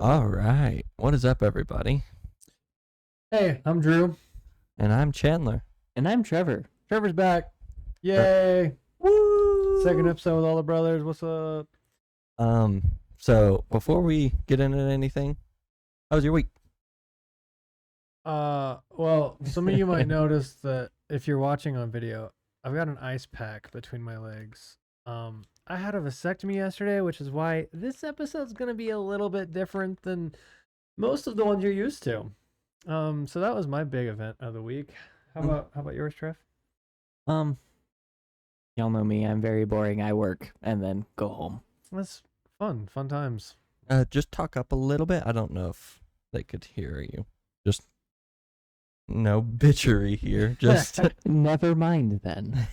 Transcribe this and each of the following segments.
All right. What is up, everybody? Hey, I'm Drew. And I'm Chandler. And I'm Trevor. Trevor's back. Yay. Woo! Second episode with all the brothers. What's up? So before we get into anything, how was your week? Well, some of you might notice that if you're watching on video, I've got an ice pack between my legs. I had a vasectomy yesterday, which is why this episode's gonna be a little bit different than most of the ones you're used to. So that was my big event of the week. How about yours, Trev? Y'all know me. I'm very boring. I work and then go home. That's fun times. Just talk up a little bit. I don't know if they could hear you. Just no bitchery here. Just Never mind then.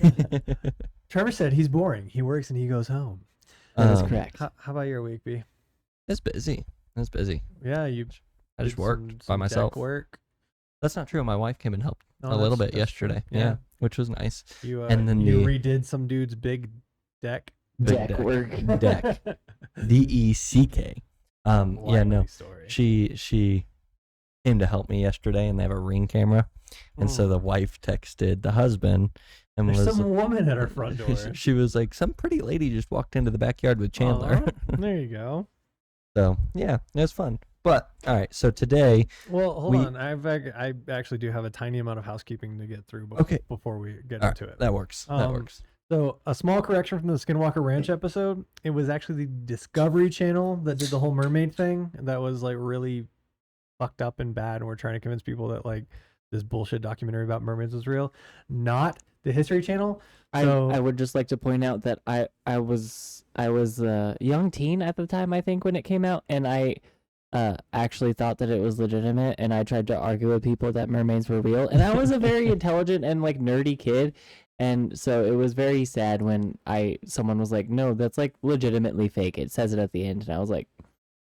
Trevor said he's boring. He works and he goes home. That is correct. How about your week, B? It's busy. It's busy. Yeah, I just did worked some by myself. deck work. That's not true. My wife came and helped Oh, a little that's bit yesterday. true. Yeah, which was nice. You And then you the- redid some dude's big deck. Big Deck work. Deck. DECK. Yeah, no. Likely story. She came to help me yesterday, and they have a Ring camera, and so the wife texted the husband and There's was some woman at our front door. she was like, some pretty lady just walked into the backyard with Chandler. Aw, there you go. So yeah, it was fun. But all right, so today, Well, hold We- on. I actually do have a tiny amount of housekeeping to get through Okay. before we get all into right, it. that works. That Um, works. So a small correction from the Skinwalker Ranch episode. It was actually the Discovery Channel that did the whole mermaid thing. That was like really fucked up and bad. And we're trying to convince people that like this bullshit documentary about mermaids was real, not the History Channel. So I would just like to point out that I was a young teen at the time, I think, when it came out, and I actually thought that it was legitimate, and I tried to argue with people that mermaids were real, and I was a very intelligent and like nerdy kid, and so it was very sad when someone was like, no, that's like legitimately fake. It says it at the end, and I was like,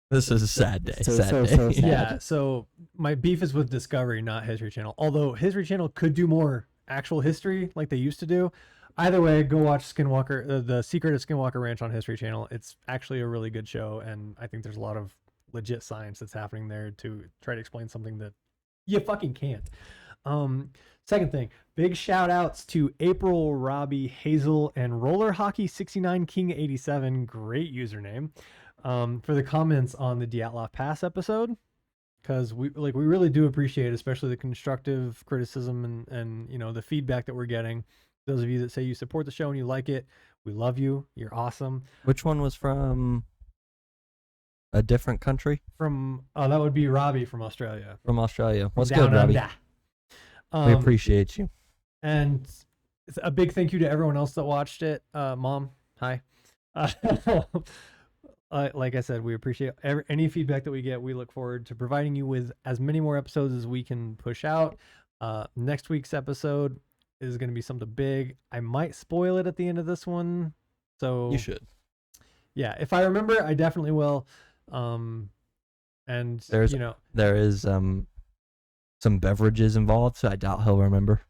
This is a sad day. so- sad so- day. so sad. yeah, so my beef is with Discovery, not History Channel. Although History Channel could do more actual history like they used to do. Either way, go watch Skinwalker, the Secret of Skinwalker Ranch on History Channel. It's actually a really good show, and I think there's a lot of legit science that's happening there to try to explain something that you fucking can't. Second thing, big shout outs to April, Robbie, Hazel, and Roller Hockey 69 King 87. Great username. For the comments on the Dyatlov Pass episode, because we really do appreciate it, especially the constructive criticism and you know the feedback that we're getting. Those of you that say you support the show and you like it, we love you. You're awesome. Which one was from a different country? From that would be Robbie from Australia. From Australia. What's Down good, Robbie? under. We appreciate you. And a big thank you to everyone else that watched it. Mom, hi. Like I said, we appreciate any feedback that we get. We look forward to providing you with as many more episodes as we can push out. Next week's episode is going to be something big. I might spoil it at the end of this one. So You should. yeah, if I remember, I definitely will. And There's- you know, There is some beverages involved, so I doubt he'll remember.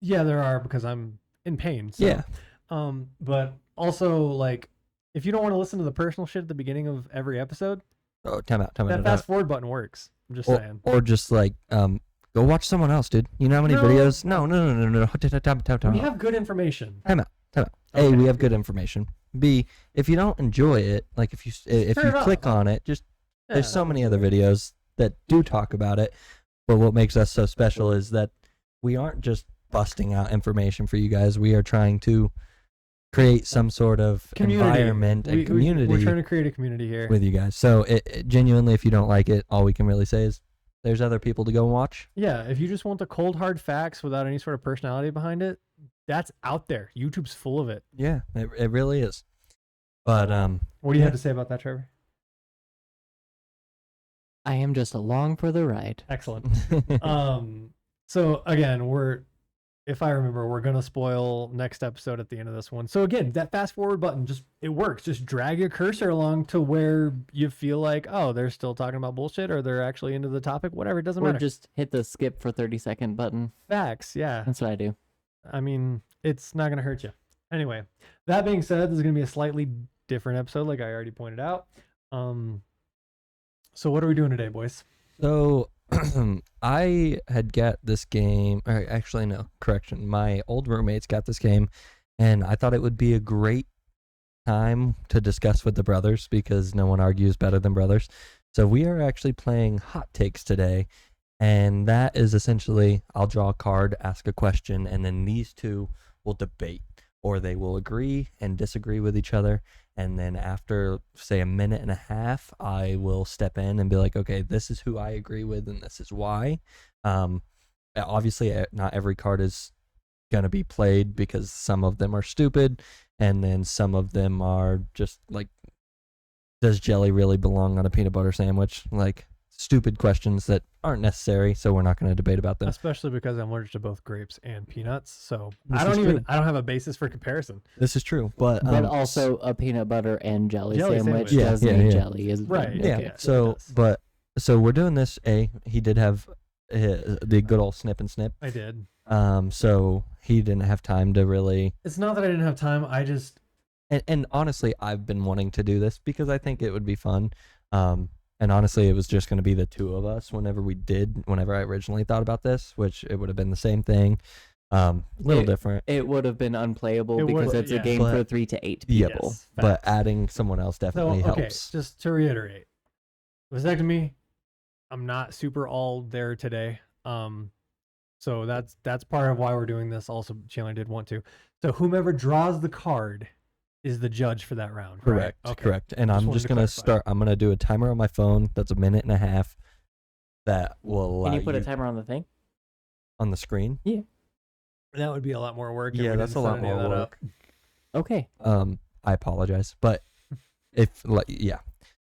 yeah, there are because I'm in pain. So. Yeah. But also like, if you don't want to listen to the personal shit at the beginning of every episode, Oh, time out. that fast forward button works. I'm just saying. Or just like go watch someone else, dude. You know how many No. videos? No. Time We out. have good information. Time out. A, Okay. we have good information. B, if you don't enjoy it, like if you Turn it click off. on it, just Yeah, there's so many other videos that do talk about it. But what makes us so special is that we aren't just busting out information for you guys. We are trying to create some sort of environment and community We're trying to create a community here. with you guys. So genuinely, if you don't like it, all we can really say is there's other people to go and watch. Yeah, if you just want the cold hard facts without any sort of personality behind it, that's out there. YouTube's full of it. Yeah, it really is. But What do you Yeah. have to say about that, Trevor? I am just along for the ride. Excellent. So again, if I remember, we're gonna spoil next episode at the end of this one. So again, that fast forward button it works. Just drag your cursor along to where you feel like, oh, they're still talking about bullshit, or they're actually into the topic. Whatever, it doesn't Or matter. just hit the skip for 30-second button. Facts, yeah. That's what I do. I mean, it's not gonna hurt you. Anyway, that being said, this is gonna be a slightly different episode, like I already pointed out. So what are we doing today, boys? So I had got this game, or actually no, correction. My old roommates got this game, and I thought it would be a great time to discuss with the brothers because no one argues better than brothers. So we are actually playing Hot Takes today, and that is essentially I'll draw a card, ask a question, and then these two will debate, or they will agree and disagree with each other. And then after, say, a minute and a half, I will step in and be like, okay, this is who I agree with and this is why. Obviously, not every card is going to be played because some of them are stupid. And then some of them are just like, does jelly really belong on a peanut butter sandwich? Like, stupid questions that aren't necessary, so we're not going to debate about them. Especially because I'm allergic to both grapes and peanuts, so This I is don't true. have a basis for comparison. This is true, but also a peanut butter and jelly Jelly sandwich sandwich. does Yeah, need yeah. jelly. Right, Okay. yeah. Okay. So, Yes. but so we're doing this. He did have the good old snip and snip. I did. So he didn't have time to really. It's not that I didn't have time. I just And honestly, I've been wanting to do this because I think it would be fun. And honestly, it was just going to be the two of us whenever I originally thought about this, which it would have been the same thing. Little different. It would have been unplayable It because would- it's yeah. a game But- for 3 to 8 people. Yes, But facts. adding someone else So definitely okay, helps. just to reiterate, vasectomy. I'm not super all there today. So that's part of why we're doing this. Also, Chandler did want to. So whomever draws the card is the judge for that round. Correct. Right? Okay. Correct. And Just I'm wanted just to going to clarify. start. I'm going to do a timer on my phone. That's a minute and a half. That will allow Can you put a timer on the thing? on the screen. That would be a lot more work. and Yeah, we that's didn't a set lot any of more that up. work. Okay. I apologize, but yeah.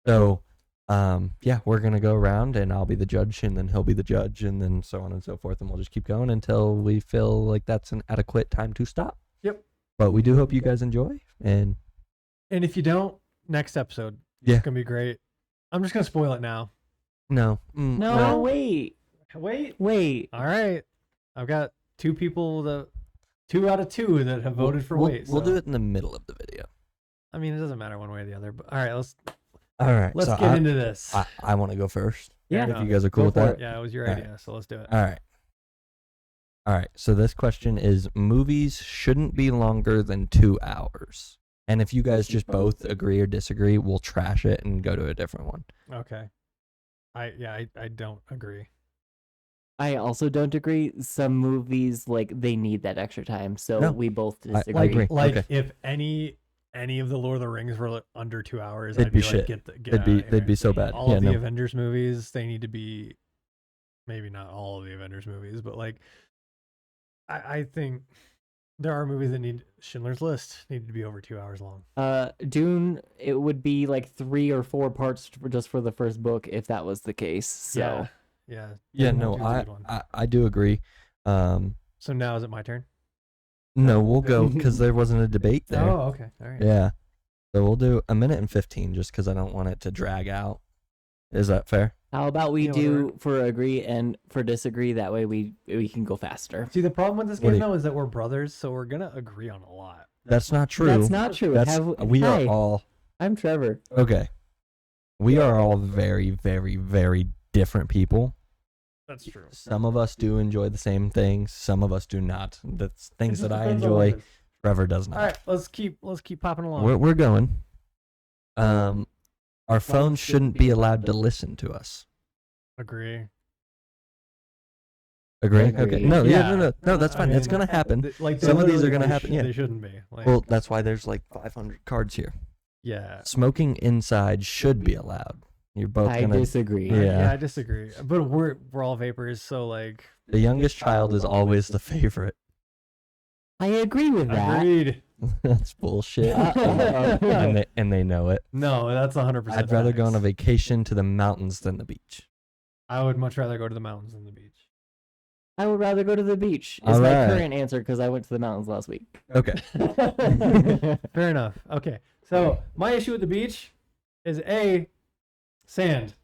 So, yeah, we're gonna go around, and I'll be the judge, and then he'll be the judge, and then so on and so forth, and we'll just keep going until we feel like that's an adequate time to stop. Yep. But we do hope you guys enjoy, and And if you don't, next episode, yeah, it's gonna be great. I'm just gonna spoil it now. no, No, well, wait. Wait. All right. I've got 2 people 2 out of 2 that have voted for we'll, wait. We'll so- do it in the middle of the video. I mean, it doesn't matter one way or the other. But all right, let's All right, let's so get into this. I want to go first. Yeah. If enough. you guys are cool Go with for that. it. Yeah, it was your All idea, so let's do it. All right. All right. So this question is: movies shouldn't be longer than 2 hours. And if you guys just both agree or disagree, we'll trash it and go to a different one. Okay. I don't agree. I also don't agree. Some movies, like, they need that extra time. So No, we both I disagree. agree. Like Okay. if any of the Lord of the Rings were under 2 hours, They'd I'd be be like, shit. get They'd out be of here. they'd be so bad. All Yeah, of the no. Avengers movies, they need to be, maybe not all of the Avengers movies, but like, I think there are movies that need Schindler's List need to be over 2 hours long. Dune, it would be like 3 or 4 parts just for the first book if that was the case. So Yeah. Yeah, Dune's no, a good one. I do agree. So now is it my turn? No, we'll go because there wasn't a debate there. Oh, okay. All right. Yeah. So we'll do a minute and 15 just because I don't want it to drag out. Is that fair? how about we Yeah, do whatever. for agree and for disagree? That way we can go faster. See, the problem with this What do game you- though is that we're brothers, so we're gonna agree on a lot. That's not true. That's not true. That's we Hi, are all I'm Trevor. okay. We are all very, very, very different people. That's true. Some of us do enjoy the same things. Some of us do not. That's things It that just I depends on enjoy. what it is. Trevor does not. All right, let's keep popping along. We're going. Our phones shouldn't be allowed to listen to us. Agree. Agree? Agree. Okay. No, yeah, Yeah. no, that's I fine. It's mean, gonna happen. Like Some of these are literally, gonna happen, yeah. They shouldn't be. Like, Well, that's why there's like 500 cards here. yeah. Smoking inside should be allowed. You're both I gonna. disagree. Yeah. I disagree. But we're all vapors, so like. The youngest child is always the favorite. I agree with that. Agreed. That's bullshit. Uh-oh. and they know it. No, that's 100%. I'd rather go on a facts. vacation to the mountains than the beach. I would much rather go to the mountains than the beach. I would rather go to the beach. Is All my right. current answer because I went to the mountains last week. Okay. Fair enough. Okay. So my issue with the beach is sand.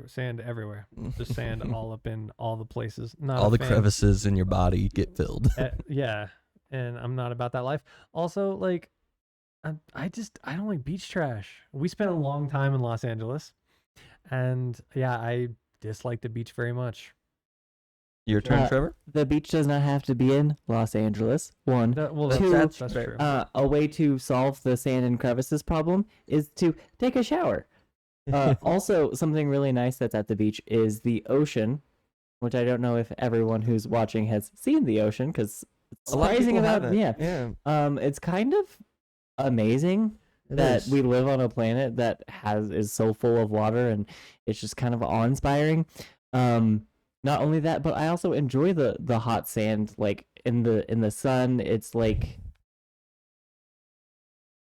Sand everywhere. Just sand all up in all the places. Not All a the fan. crevices in your body get filled. Yeah, and I'm not about that life. Also, like, I don't like beach trash. We spent a long time in Los Angeles, And yeah, I dislike the beach very much. Your turn, Trevor. The beach does not have to be in Los Angeles. One. Well, Two, that's fair. true. A way to solve the sand and crevices problem is to take a shower. Also, something really nice that's at the beach is the ocean, which I don't know if everyone who's watching has seen the ocean because A lot of surprising people about haven't. yeah. Yeah. It's kind of amazing It that is. we live on a planet that is so full of water, and it's just kind of awe-inspiring. Not only that, but I also enjoy the hot sand, like in the sun. It's like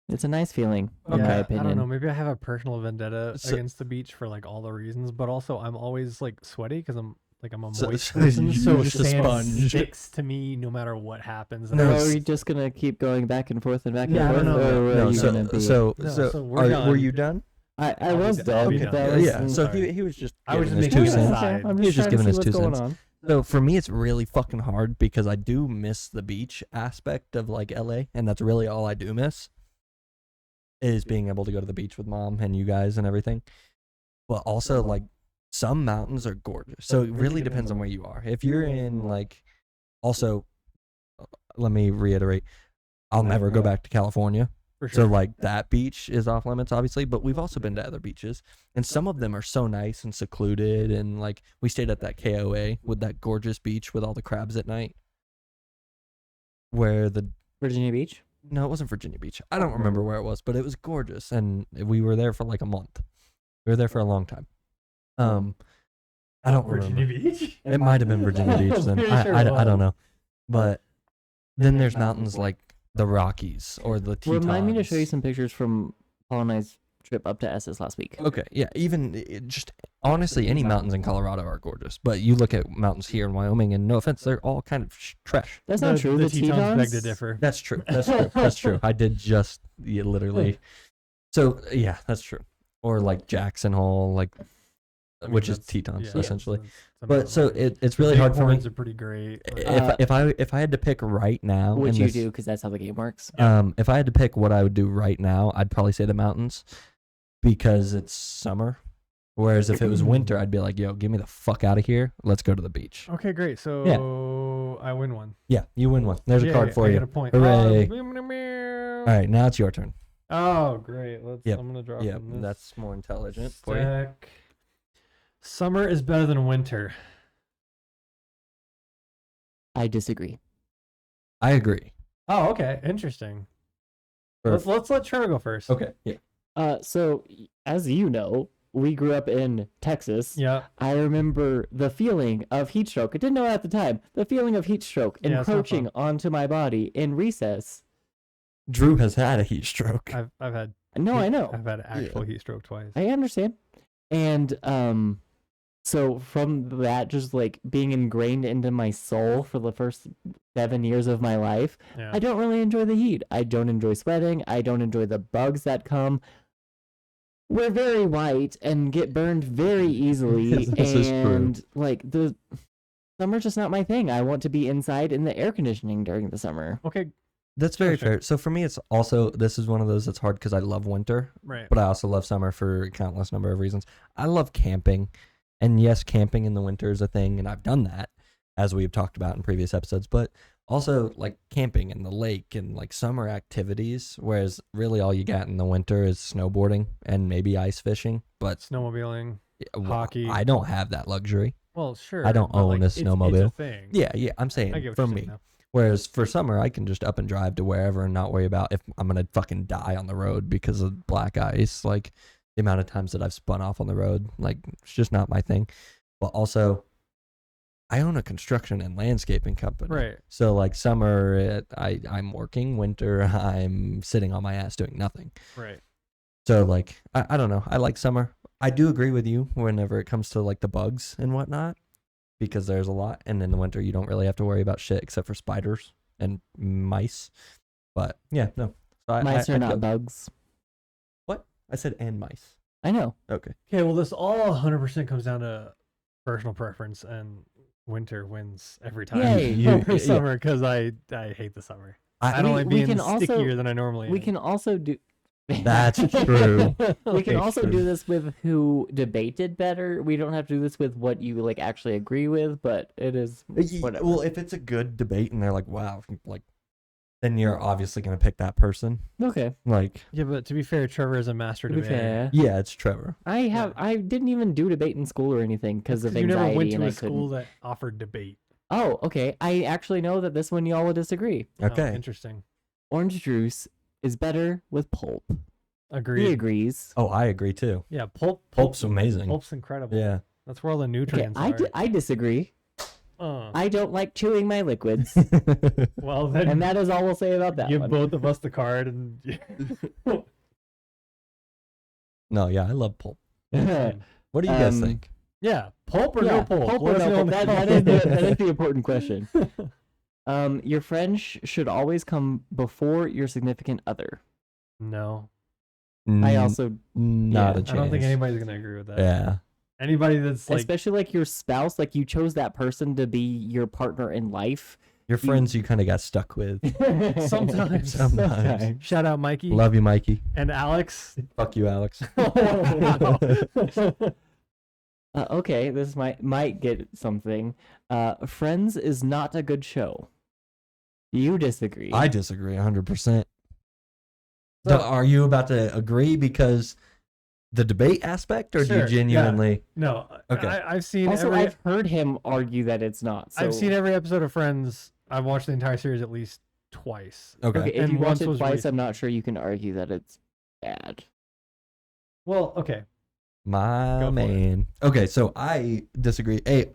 it's a nice feeling, in my I opinion. don't know. Maybe I have a personal vendetta So- against the beach for like all the reasons, but also I'm always like sweaty because I'm a So- moist so person. you're So just a sand sponge. sticks to me no matter what happens. And No, I Or just- are we just gonna keep going back and forth and back Yeah, I and don't forth? know. Or are No, you so gonna be? so No, so, so we're were done. you done? I I'll was be done. I'll done. be That done. was, Yeah. So Sorry. he was just I was giving just his making two an cents. aside. I'm He was just trying to giving see his what's 2 going cents. on. So for me, it's really fucking hard because I do miss the beach aspect of like LA, and that's really all I do miss is being able to go to the beach with mom and you guys and everything. But also like some mountains are gorgeous, so it really depends on where you are. If you're in like, also, let me reiterate, I'll never go back to California. For sure. So like that beach is off limits, obviously, but we've also been to other beaches, and some of them are so nice and secluded. And like we stayed at that KOA with that gorgeous beach with all the crabs at night, where the Virginia Beach. no, it wasn't Virginia Beach. I don't remember where it was, but it was gorgeous, and we were there for like a month. We were there for a long time. I don't Virginia remember. Beach. It might have been Virginia Beach then. Pretty sure I it don't was. know, but then there's mountains like the Rockies or the Tetons. Remind me to show you some pictures from Paul and I's trip up to Estes last week. Okay, yeah, even just honestly, any mountains in Colorado are gorgeous, but you look at mountains here in Wyoming, and no offense, they're all kind of trash. That's not true. The Tetons beg to Tetons. differ. That's true. That's true. That's true. I did just literally. So yeah, that's true. Or like Jackson Hole, like I mean, which is that's- Tetons yeah, essentially. that's But so another- it's really hard for me. Bighorns are pretty great. but- If I had to pick right now, Which in you this, do because that's how the game works. if I had to pick what I would do right now, I'd probably say the mountains because it's summer. Whereas if it was winter, I'd be like, yo, get me the fuck out of here. Let's go to the beach. Okay, great. So I win one. Yeah, you win one. There's a card for I you. get a point. Hooray. Oh, All right, now it's your turn. Oh, great. Yep. I'm gonna draw Yeah, from this that's more intelligent for you. stack. Summer is better than winter. I disagree. I agree. Oh, okay. Interesting. Let's let Trevor go first. Okay. Yeah. So as you know, we grew up in Texas. Yeah. I remember the feeling of heat stroke. I didn't know it at the time. The feeling of heat stroke Yeah, it's not encroaching onto my body in recess. Drew has had a heat stroke. I've had. No, I know. I've had actual heat stroke twice. I understand. And so from that just like being ingrained into my soul for the first 7 years of my life, Yeah. I don't really enjoy the heat. I don't enjoy sweating. I don't enjoy the bugs that come. We're very white and get burned very easily. This is true. And like the summer's just not my thing. I want to be inside in the air conditioning during the summer. Okay. That's very Perfect. fair. So for me, it's also, this is one of those that's hard because I love winter, Right. but I also love summer for a countless number of reasons. I love camping. And yes, camping in the winter is a thing, and I've done that, as we've talked about in previous episodes, but also like camping in the lake and like summer activities, whereas really all you got in the winter is snowboarding and maybe ice fishing. But Snowmobiling. well, Hockey. I don't have that luxury. Well, sure. I don't but, own like, a it's snowmobile. a thing. Yeah, I'm I saying get what for you're me. saying now. Whereas for summer, I can just up and drive to wherever and not worry about if I'm going to fucking die on the road because of black ice. Like the amount of times that I've spun off on the road, like it's just not my thing. But also, I own a construction and landscaping company. Right. So like summer, I'm working. Winter, I'm sitting on my ass doing nothing. Right. So like, I don't know. I like summer. I do agree with you whenever it comes to like the bugs and whatnot, because there's a lot. And in the winter, you don't really have to worry about shit except for spiders and mice. But yeah, no. So Mice are not feel- bugs. I said and mice. I know. Okay. Okay. Well, this all 100% comes down to personal preference, and winter wins every time Yay. over Yeah. summer because I hate the summer. I don't We- like we being can also- stickier than I normally We am. can also do. That's true. We can It's also true. do this with who debated better. We don't have to do this with what you like actually agree with, but it is whatever. Well, if it's a good debate and they're like, wow, like, then you're obviously gonna pick that person. Okay. Like, Yeah, but to be fair, Trevor is a master To be debater. fair, yeah, it's Trevor. I didn't even do debate in school or anything because of You anxiety, never went and to I a school couldn't. that offered debate. Oh, okay. I actually know that this one y'all will disagree. Oh, Okay. interesting. Orange juice is better with pulp. He Agreed. agrees. Oh, I agree too. Yeah, Pulp's amazing. Pulp's incredible. Yeah. That's where all the Okay, nutrients are. I disagree. I don't like chewing my liquids, Well, then and that is all we'll say about that give one. both of us the card and No, yeah, I love pulp. What do you guys think? yeah, pulp or Yeah, no pulp? pulp or What's no the pulp? only- That is the important question. Your friends should always come before your significant other. No, I also, not yeah, a chance. I don't think anybody's gonna agree with that. Yeah. Anybody that's like, especially like your spouse, like you chose that person to be your partner in life. Your friends you kind of got stuck with. Sometimes. Sometimes. shout out Mikey Love you, Mikey. and Alex. Fuck you, Alex. Okay, this might get something. Friends is not a good show. You disagree. I disagree 100%. So- Are you about to agree because the debate aspect, or do Sure, you genuinely? No, Okay. I've seen also, every. I've heard him argue that it's not. So. I've seen every episode of Friends. I've watched the entire series at least twice. Okay. Okay, if and you watch once it was twice, recent. I'm not sure you can argue that it's bad. Well, okay. My Go for it. man. Okay, so I disagree. Hey,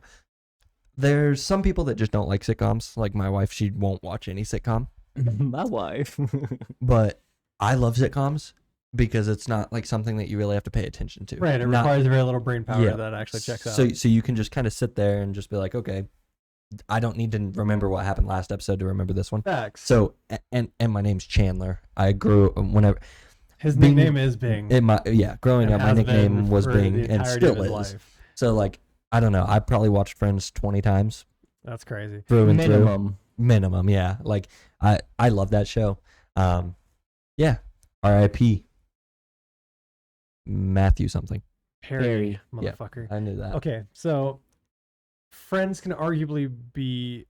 there's some people that just don't like sitcoms. Like my wife, she won't watch any sitcom. My wife. But I love sitcoms because it's not like something that you really have to pay attention to. Right. It Not- requires very little brain power Yeah. that actually checks out. So you can just kind of sit there and just be like, okay, I don't need to remember what happened last episode to remember this one. Facts. So and my name's Chandler. I grew whenever His Bing- nickname is Bing. growing and up, my has nickname been was for Bing the and entirety of still his is. life. So like I don't know. I probably watched Friends 20 times That's crazy. through and through. Minimum. Yeah. Like I love that show. Yeah. R.I.P. Matthew something. Perry, Yeah. motherfucker. I knew that. Okay, so Friends can arguably be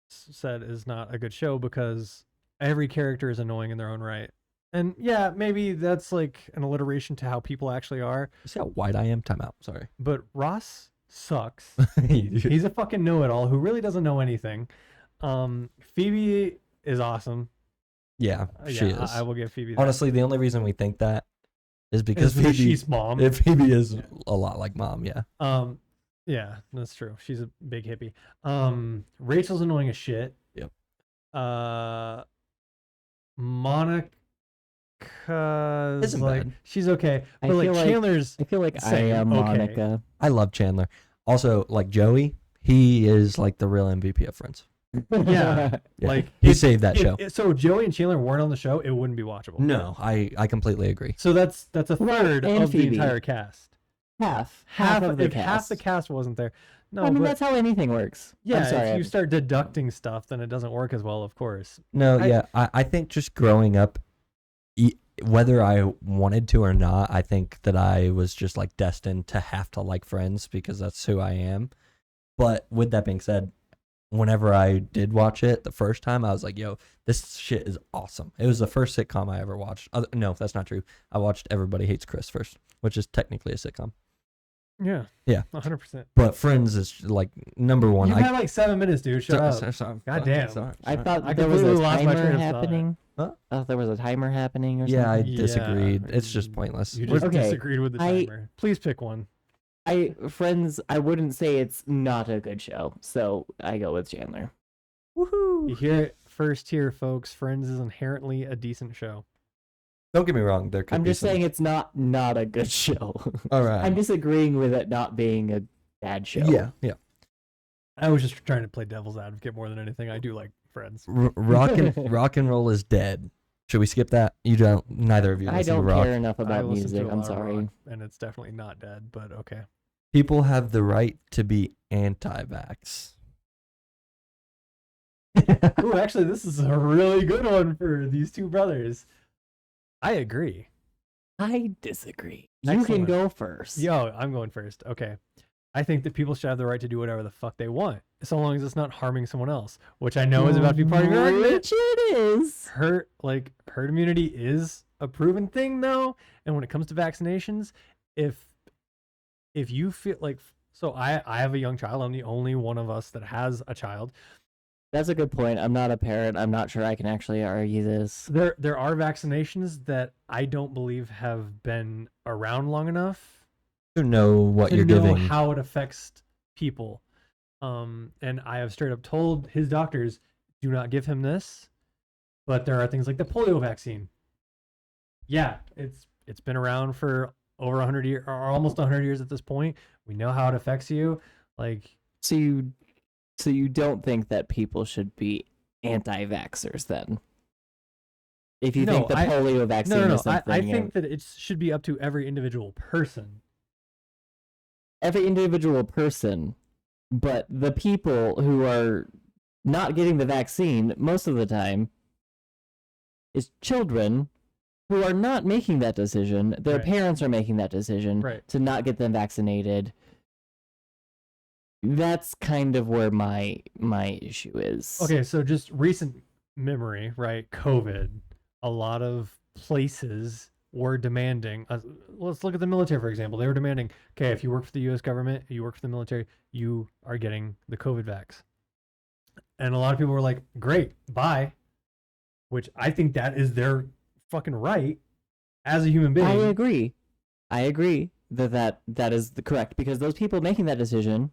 said is not a good show because every character is annoying in their own right. And yeah, maybe that's like an alliteration to how people actually are, You see how white I am? Time out. Sorry. but Ross sucks. He's a fucking know-it-all who really doesn't know anything. Phoebe is awesome. yeah, she Yeah, is. I will give Phoebe that. Honestly, the only reason we think that is Is because because Phoebe, she's mom. if Phoebe is a lot like mom, yeah. Yeah, that's true. She's a big hippie. Rachel's annoying as shit. Yep. Monica's Isn't like bad. she's okay, I but like feel like- Chandler's I feel like I Same, am okay. Monica. I love Chandler. Also, like Joey, he is like the real MVP of Friends. Yeah. Yeah. like he if- saved that show. so if Joey and Chandler weren't on the show, it wouldn't be watchable. No, I completely agree. So that's a Right, third and of Phoebe. the entire cast. half of the if cast. half the cast wasn't there. No, I mean, but that's how anything works. yeah, I'm sorry. if you start deducting stuff, then it doesn't work as well, of course. No, I- yeah, I think just growing up, whether I wanted to or not, I think that I was just like destined to have to like Friends because that's who I am. But with that being said, whenever I did watch it the first time, I was like, yo, this shit is awesome. It was the first sitcom I ever watched. No, that's not true. I watched Everybody Hates Chris first, which is technically a sitcom. Yeah. Yeah. 100%. But Friends is like number one. You had like 7 minutes, dude. Shut up. Sorry. God damn. I thought I there was a completely lost my timer train of thought. happening. Huh? I thought there was a timer happening or something. Yeah, I Yeah, disagreed. It's just pointless. You just Okay, disagreed with the I- timer. Please pick one. Friends, I wouldn't say it's not a good show, so I go with Chandler. You hear it first here, folks. Friends is inherently a decent show. Don't get me wrong. There could I'm be just some- saying it's not a good show. All right. I'm disagreeing with it not being a bad show. Yeah. I was just trying to play devil's advocate more than anything. I do like Friends. Rock and roll is dead. Should we skip that? You don't. Neither of you I listen to don't rock. care enough I about listen music. to a I'm lot of sorry. rock, and it's definitely not dead, but okay. People have the right to be anti-vax. Ooh, actually, this is a really good one for these two brothers. I agree. I disagree. You Excellent. can go first. Yo, I'm going first. Okay. I think that people should have the right to do whatever the fuck they want, so long as it's not harming someone else, which I know is about to be part of your argument. Which it is. Herd immunity is a proven thing, though, and when it comes to vaccinations, if you feel like, so I have a young child. I'm the only one of us that has a child. That's a good point. I'm not a parent. I'm not sure I can actually argue this. There are vaccinations that I don't believe have been around long enough To know what to you're know giving. how it affects people. And I have straight up told his doctors, do not give him this. But there are things like the polio vaccine. Yeah, it's been around for over 100 years, or almost 100 years at this point. We know how it affects you. Like, So you don't think that people should be anti-vaxxers then? If you think the polio vaccine is something, I think that it should be up to every individual person. every individual person, but the people who are not getting the vaccine most of the time is children who are not making that decision. Their Right. parents are making that decision Right. to not get them vaccinated. That's kind of where my issue is. Okay, so just recent memory, right? COVID. A lot of places were demanding. Let's look at the military, for example. They were demanding, okay, if you work for the U.S. government, you work for the military, you are getting the COVID vax. And a lot of people were like, great, bye. Which I think that is their fucking right as a human being. I agree that is the correct, because those people making that decision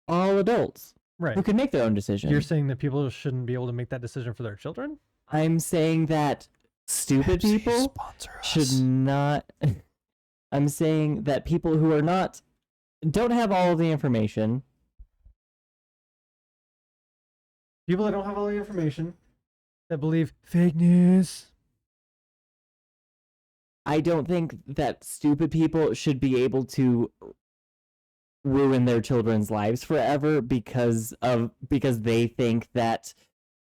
are all adults Right. who can make their own decision. You're saying that people shouldn't be able to make that decision for their children? I'm saying that stupid Pepsi, people sponsor us. should not. I'm saying that people who are not, don't have all of the information. People that don't have all the information, that believe fake news. I don't think that stupid people should be able to ruin their children's lives forever because they think that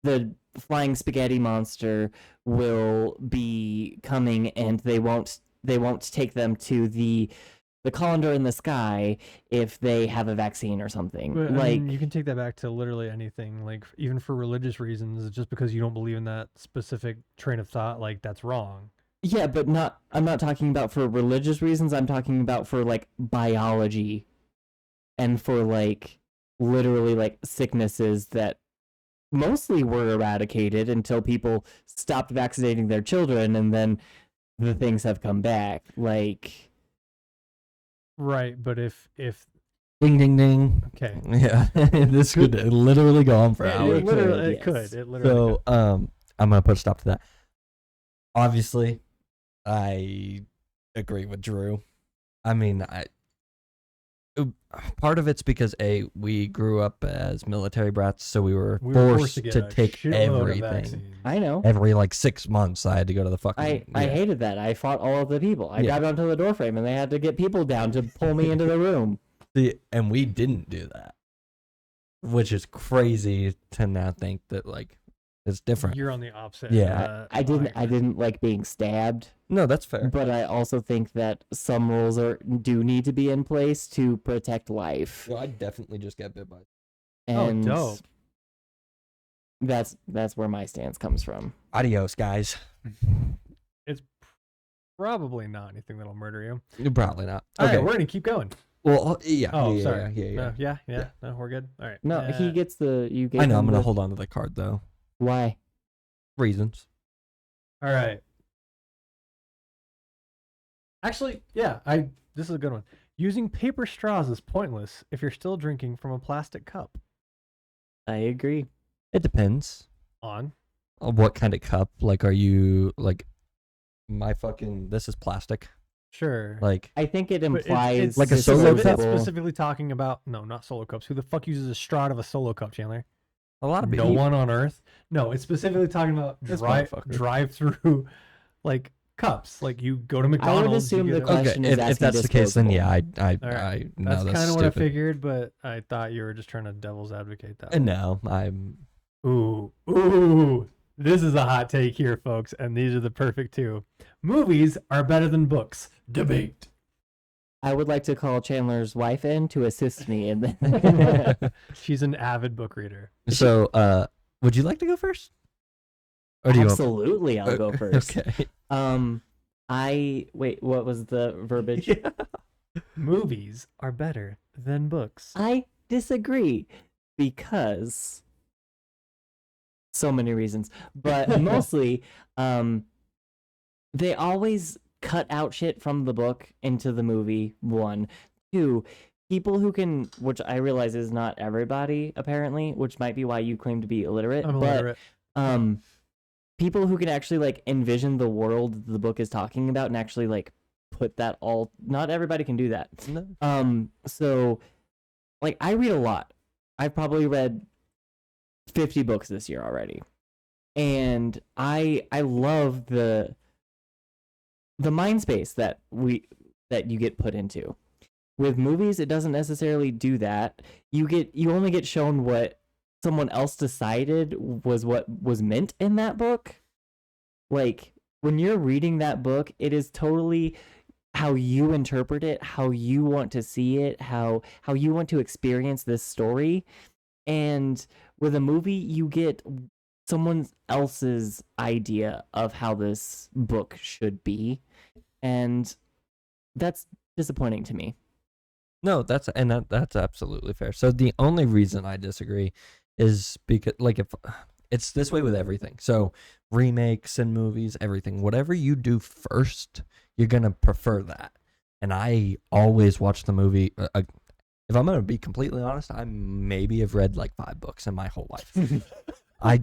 the flying spaghetti monster will be coming and they won't take them to the colander in the sky if they have a vaccine or something. But, I like, mean, you can take that back to literally anything, like even for religious reasons. Just because you don't believe in that specific train of thought, like that's wrong. yeah, but I'm not talking about for religious reasons. I'm talking about for like biology and for like literally like sicknesses that mostly were eradicated until people stopped vaccinating their children, and then the things have come back. Like, Right, but if Ding, ding, ding. okay, Yeah, this could literally go on for it hours. literally yes. could. It literally So, I'm gonna put a stop to that. Obviously, I agree with Drew. I mean, part of it's because we grew up as military brats, so we were We were forced get to a take shitload of everything. vaccines. I know. Every like 6 months, I had to go to the fucking. I hated that. I fought all of the people. I Yeah. grabbed onto the doorframe, and they had to get people down to pull me into the room. And we didn't do that, which is crazy to now think that like it's different. You're on the opposite. Yeah. I didn't like being stabbed, No, that's fair. but I also think that some rules do need to be in place to protect life. Well, I definitely just got bit by. And dope. That's where my stance comes from. Adios, guys. It's probably not anything that'll murder you. Probably not. All Okay. right, we're gonna keep going. Well, yeah. Oh, yeah, sorry. Yeah. No, no, we're good. All right. No, he gets the you get. I know. I'm gonna hold on to the card though. Why? Reasons. All right. Actually, yeah, this is a good one. Using paper straws is pointless if you're still drinking from a plastic cup. I agree. It depends On. on what kind of cup. Like, are you like my fucking? This is plastic. Sure. Like, I think it But implies Like a it's solo specific- cup? It's specifically talking about not solo cups. Who the fuck uses a straw out of a solo cup, Chandler? a lot of No people. one on earth. No, it's specifically talking about This drive motherfucker. through like cups. Like you go to McDonald's. assume you the get question Okay, is if asking that's the case, then yeah, I All right. know That's that's kind of what I stupid. figured, but I thought you were just trying to devil's advocate that. And no, I'm. Ooh. This is a hot take here, folks, and these are the perfect two. Movies are better than books. Debate. I would like to call Chandler's wife in to assist me in that. She's an avid book reader. So, would you like to go first? Or do you Absolutely, I'll go first. Okay. Wait, what was the verbiage? Yeah. Movies are better than books. I disagree because so many reasons, but mostly they always cut out shit from the book into the movie. 1, 2, people who can, which I realize is not everybody apparently, which might be why you claim to be illiterate. I'm illiterate. But people who can actually like envision the world the book is talking about and actually like put that all. Not everybody can do that. No. So like I read a lot. I've probably read 50 books this year already, and I love the mind space that you get put into. With movies, it doesn't necessarily do that. You only get shown what someone else decided was what was meant in that book. Like when you're reading that book, it is totally how you interpret it, how you want to see it, how you want to experience this story. And with a movie, you get someone else's idea of how this book should be. And that's disappointing to me. No, that's absolutely fair. So the only reason I disagree is because, like, if it's this way with everything. So remakes and movies, everything, whatever you do first, you're gonna prefer that. And I always watch the movie. If I'm gonna be completely honest, I maybe have read like 5 books in my whole life. I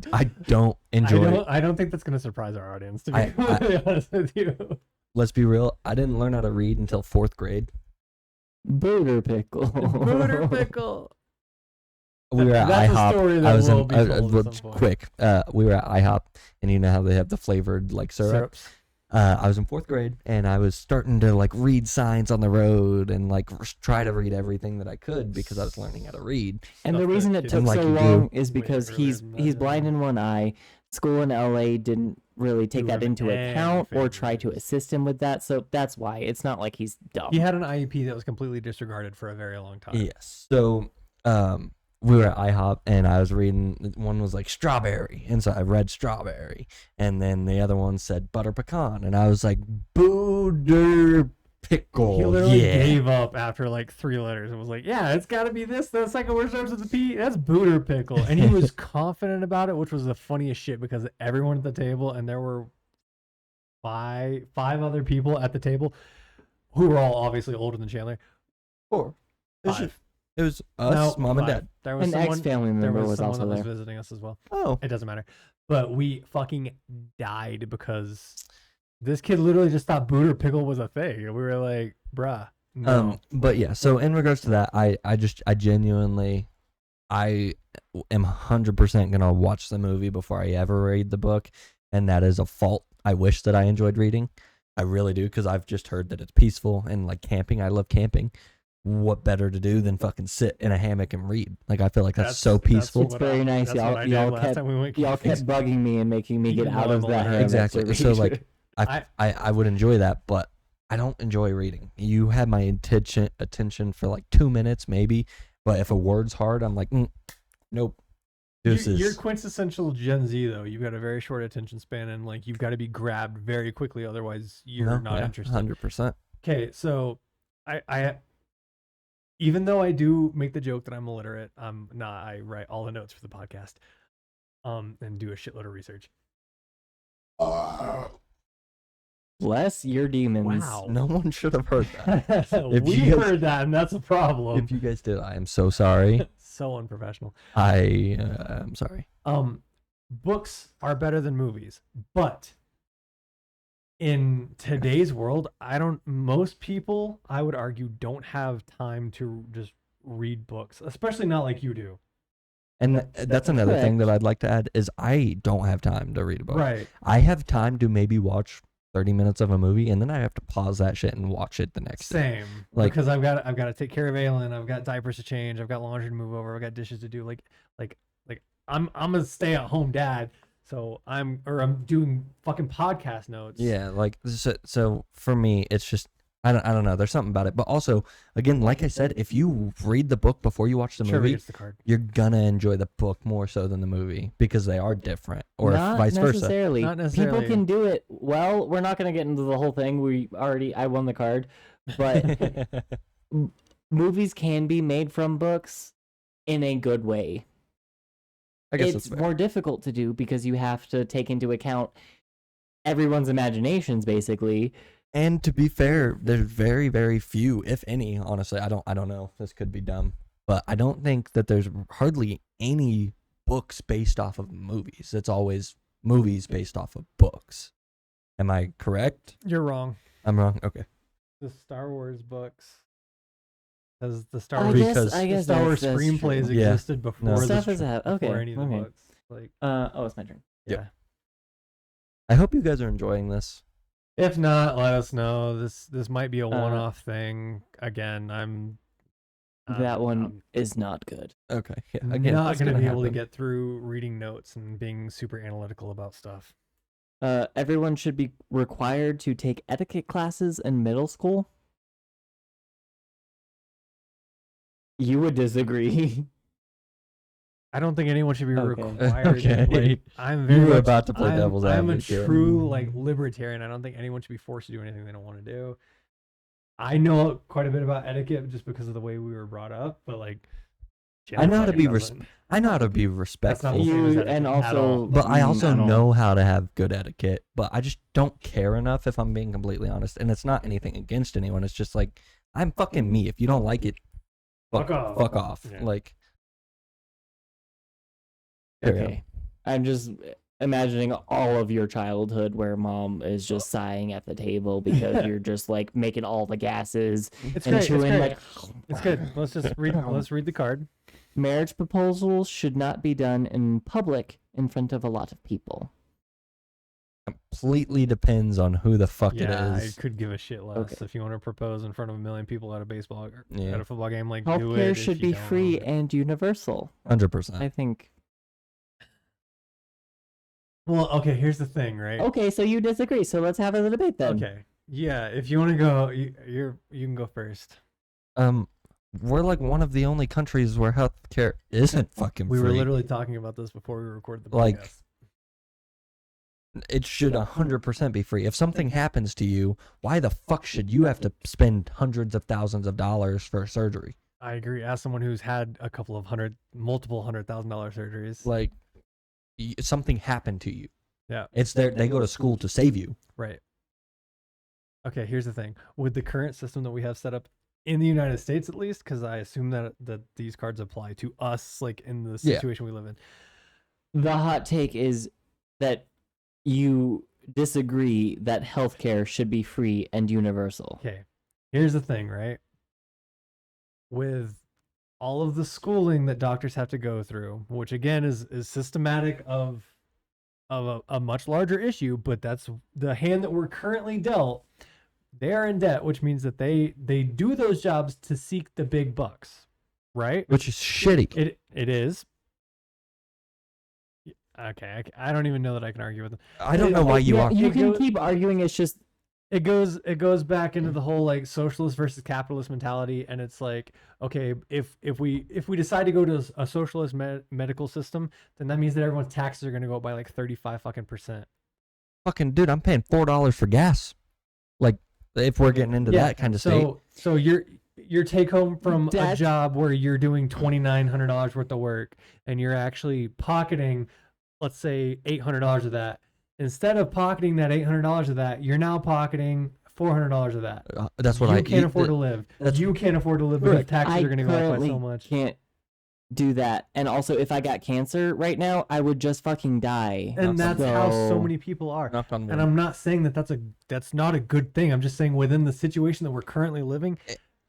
don't enjoy. I don't think that's gonna surprise our audience. To be completely honest with you. Let's be real. I didn't learn how to read until 4th grade. Booter pickle. Booter pickle. We were at That's a IHOP. story that I was will in be told at some point. quick. We were at IHOP, and you know how they have the flavored like syrup. Syrups. I was in 4th grade, and I was starting to like read signs on the road and like try to read everything that I could because I was learning how to read. And the Stuff reason that it kids took like so you do. long is Wait, because really he's imagine blind that. in one eye. School in LA didn't really take Do that him into any account or try to favors. assist him with that. So that's why it's not like he's dumb. He had an IEP that was completely disregarded for a very long time. Yes. So, we were at IHOP, and I was reading. One was like strawberry, and so I read strawberry, and then the other one said butter pecan, and I was like booter pickle. He literally Yeah. gave up after like 3 letters and was like, "Yeah, it's got to be this. The second word starts with a P. That's booter pickle." And he was confident about it, which was the funniest shit because everyone at the table, and there were five other people at the table, who were all obviously older than Chandler. 4. Five. It was us, No, mom and 5. dad. There was An someone. ex-family There member was was someone also that was there. visiting us as well. Oh. It doesn't matter. But we fucking died because this kid literally just thought booter pickle was a thing. And we were like, bruh. No. But yeah, so in regards to that, I genuinely, I am 100% gonna watch the movie before I ever read the book, and that is a fault. I wish that I enjoyed reading. I really do, because I've just heard that it's peaceful and like camping. I love camping. What better to do than fucking sit in a hammock and read? Like I feel like that's so peaceful. It's very nice. That's what I did Y'all last kept time we went y'all camping. kept bugging me and making me get Even out though of I'm that illiterate. hammock to Exactly. So read. like I would enjoy that, but I don't enjoy reading. You had my attention for like 2 minutes maybe, but if a word's hard, I'm like, nope. Deuces. You're quintessential Gen Z though. You've got a very short attention span, and like you've got to be grabbed very quickly, otherwise you're not interested. 100%. Okay, so I even though I do make the joke that I'm illiterate, I'm not. I write all the notes for the podcast, and do a shitload of research. Bless your demons. Wow. No one should have heard that. If We you guys- heard that, and that's a problem. If you guys did, I am so sorry. So unprofessional. I'm sorry. Books are better than movies, but in today's world, most people, I would argue, don't have time to just read books, especially not like you do. And that's another thing correct. that I'd like to add is I don't have time to read a book. Right. I have time to maybe watch 30 minutes of a movie, and then I have to pause that shit and watch it the next day. Same. Like- Because I've got to take care of Aylin, I've got diapers to change, I've got laundry to move over, I've got dishes to do. Like I'm a stay-at-home dad. So I'm doing fucking podcast notes. Yeah, like so for me, it's just I don't know. There's something about it, but also again, like I said, if you read the book before you watch the Trever movie, gets the card. you're gonna enjoy the book more so than the movie because they are different, or Not vice versa. necessarily. Not necessarily. People can do it well. We're not going to get into the whole thing. I won the card. But movies can be made from books in a good way. I guess It's that's fair. more difficult to do because you have to take into account everyone's imaginations, basically. And to be fair, there's very, very few, if any. Honestly, I don't know. This could be dumb, but I don't think that there's hardly any books based off of movies. It's always movies based off of books. Am I correct? You're wrong. I'm wrong. Okay. The Star Wars books. As the Star I Wars, guess the Star Wars that's screenplays true. Yeah. existed before No. the Stuff is out. Okay. before any of the Okay. books. Like, It's my turn. Yep. yeah. I hope you guys are enjoying this. If not, let us know. This might be a one-off thing. Again, That one is not good. Okay. Yeah. I'm Again, not that's going to gonna be able to happen. get through reading notes and being super analytical about stuff. Everyone should be required to take etiquette classes in middle school. You would disagree. I don't think anyone should be Okay. required. Okay. Like, I'm You very were much, about to play devil's I'm a advocate. true like libertarian. I don't think anyone should be forced to do anything they don't want to do. I know quite a bit about etiquette just because of the way we were brought up, but like, I know how to Jen be doesn't. I know how to be That's not respectful, the same as You etiquette and at also, all. but I also I don't- know how to have good etiquette. But I just don't care enough, if I'm being completely honest. And it's not anything against anyone. It's just like I'm fucking me. If you don't like it, Fuck off. Fuck off. Yeah. Like. Carry on. Okay. I'm just imagining all of your childhood where mom is just sighing at the table because you're just like making all the gases It's and great. It's chewing great. like. It's good. Let's read the card. Marriage proposals should not be done in public in front of a lot of people. Completely depends on who the fuck Yeah, it I is. could give a shit less Okay. if you want to propose in front of a million people at a baseball or Yeah. at a football game. Like, do it. Healthcare If should you be don't free want it. and universal. 100%. I think. Well, okay. Here's the thing, right? Okay, so you disagree. So let's have a debate then. Okay. Yeah. If you want to go, you can go first. We're like one of the only countries where healthcare isn't fucking We free. were literally talking about this before we recorded the podcast. Like, it should 100% be free. If something happens to you, why the fuck should you have to spend hundreds of thousands of dollars for surgery? I agree. As someone who's had a couple of multiple $100,000 surgeries. Like, something happened to you. Yeah. It's there. They go to school to save you. Right. Okay. Here's the thing. With the current system that we have set up in the United States, at least, because I assume that these cards apply to us, like in the Yeah. situation we live in. The hot take is that you disagree that healthcare should be free and universal. Okay. Here's the thing, right? With all of the schooling that doctors have to go through, which again is systematic of a much larger issue, but that's the hand that we're currently dealt. They are in debt, which means that they do those jobs to seek the big bucks, right? Which is shitty. It is. Okay, I don't even know that I can argue with them. I don't know why you Yeah, are. You It can goes- keep arguing. It's just It goes back into the whole like socialist versus capitalist mentality, and it's like, okay, if we decide to go to a socialist medical system, then that means that everyone's taxes are going to go up by like 35% Fucking dude, I'm paying $4 for gas. Like, if we're getting into that kind of state. So your take home from a That's- job where you're doing $2,900 worth of work and you're actually pocketing, let's say $800 of that. Instead of pocketing that $800 of that, you're now pocketing $400 of that. That's what You can't afford to live. You can't afford to live because Right. taxes I are going to go up by currently so much. can't do that. And also, if I got cancer right now, I would just fucking die. And that's how so So- many people are. Knock on wood. And I'm not saying that that's not a good thing. I'm just saying within the situation that we're currently living,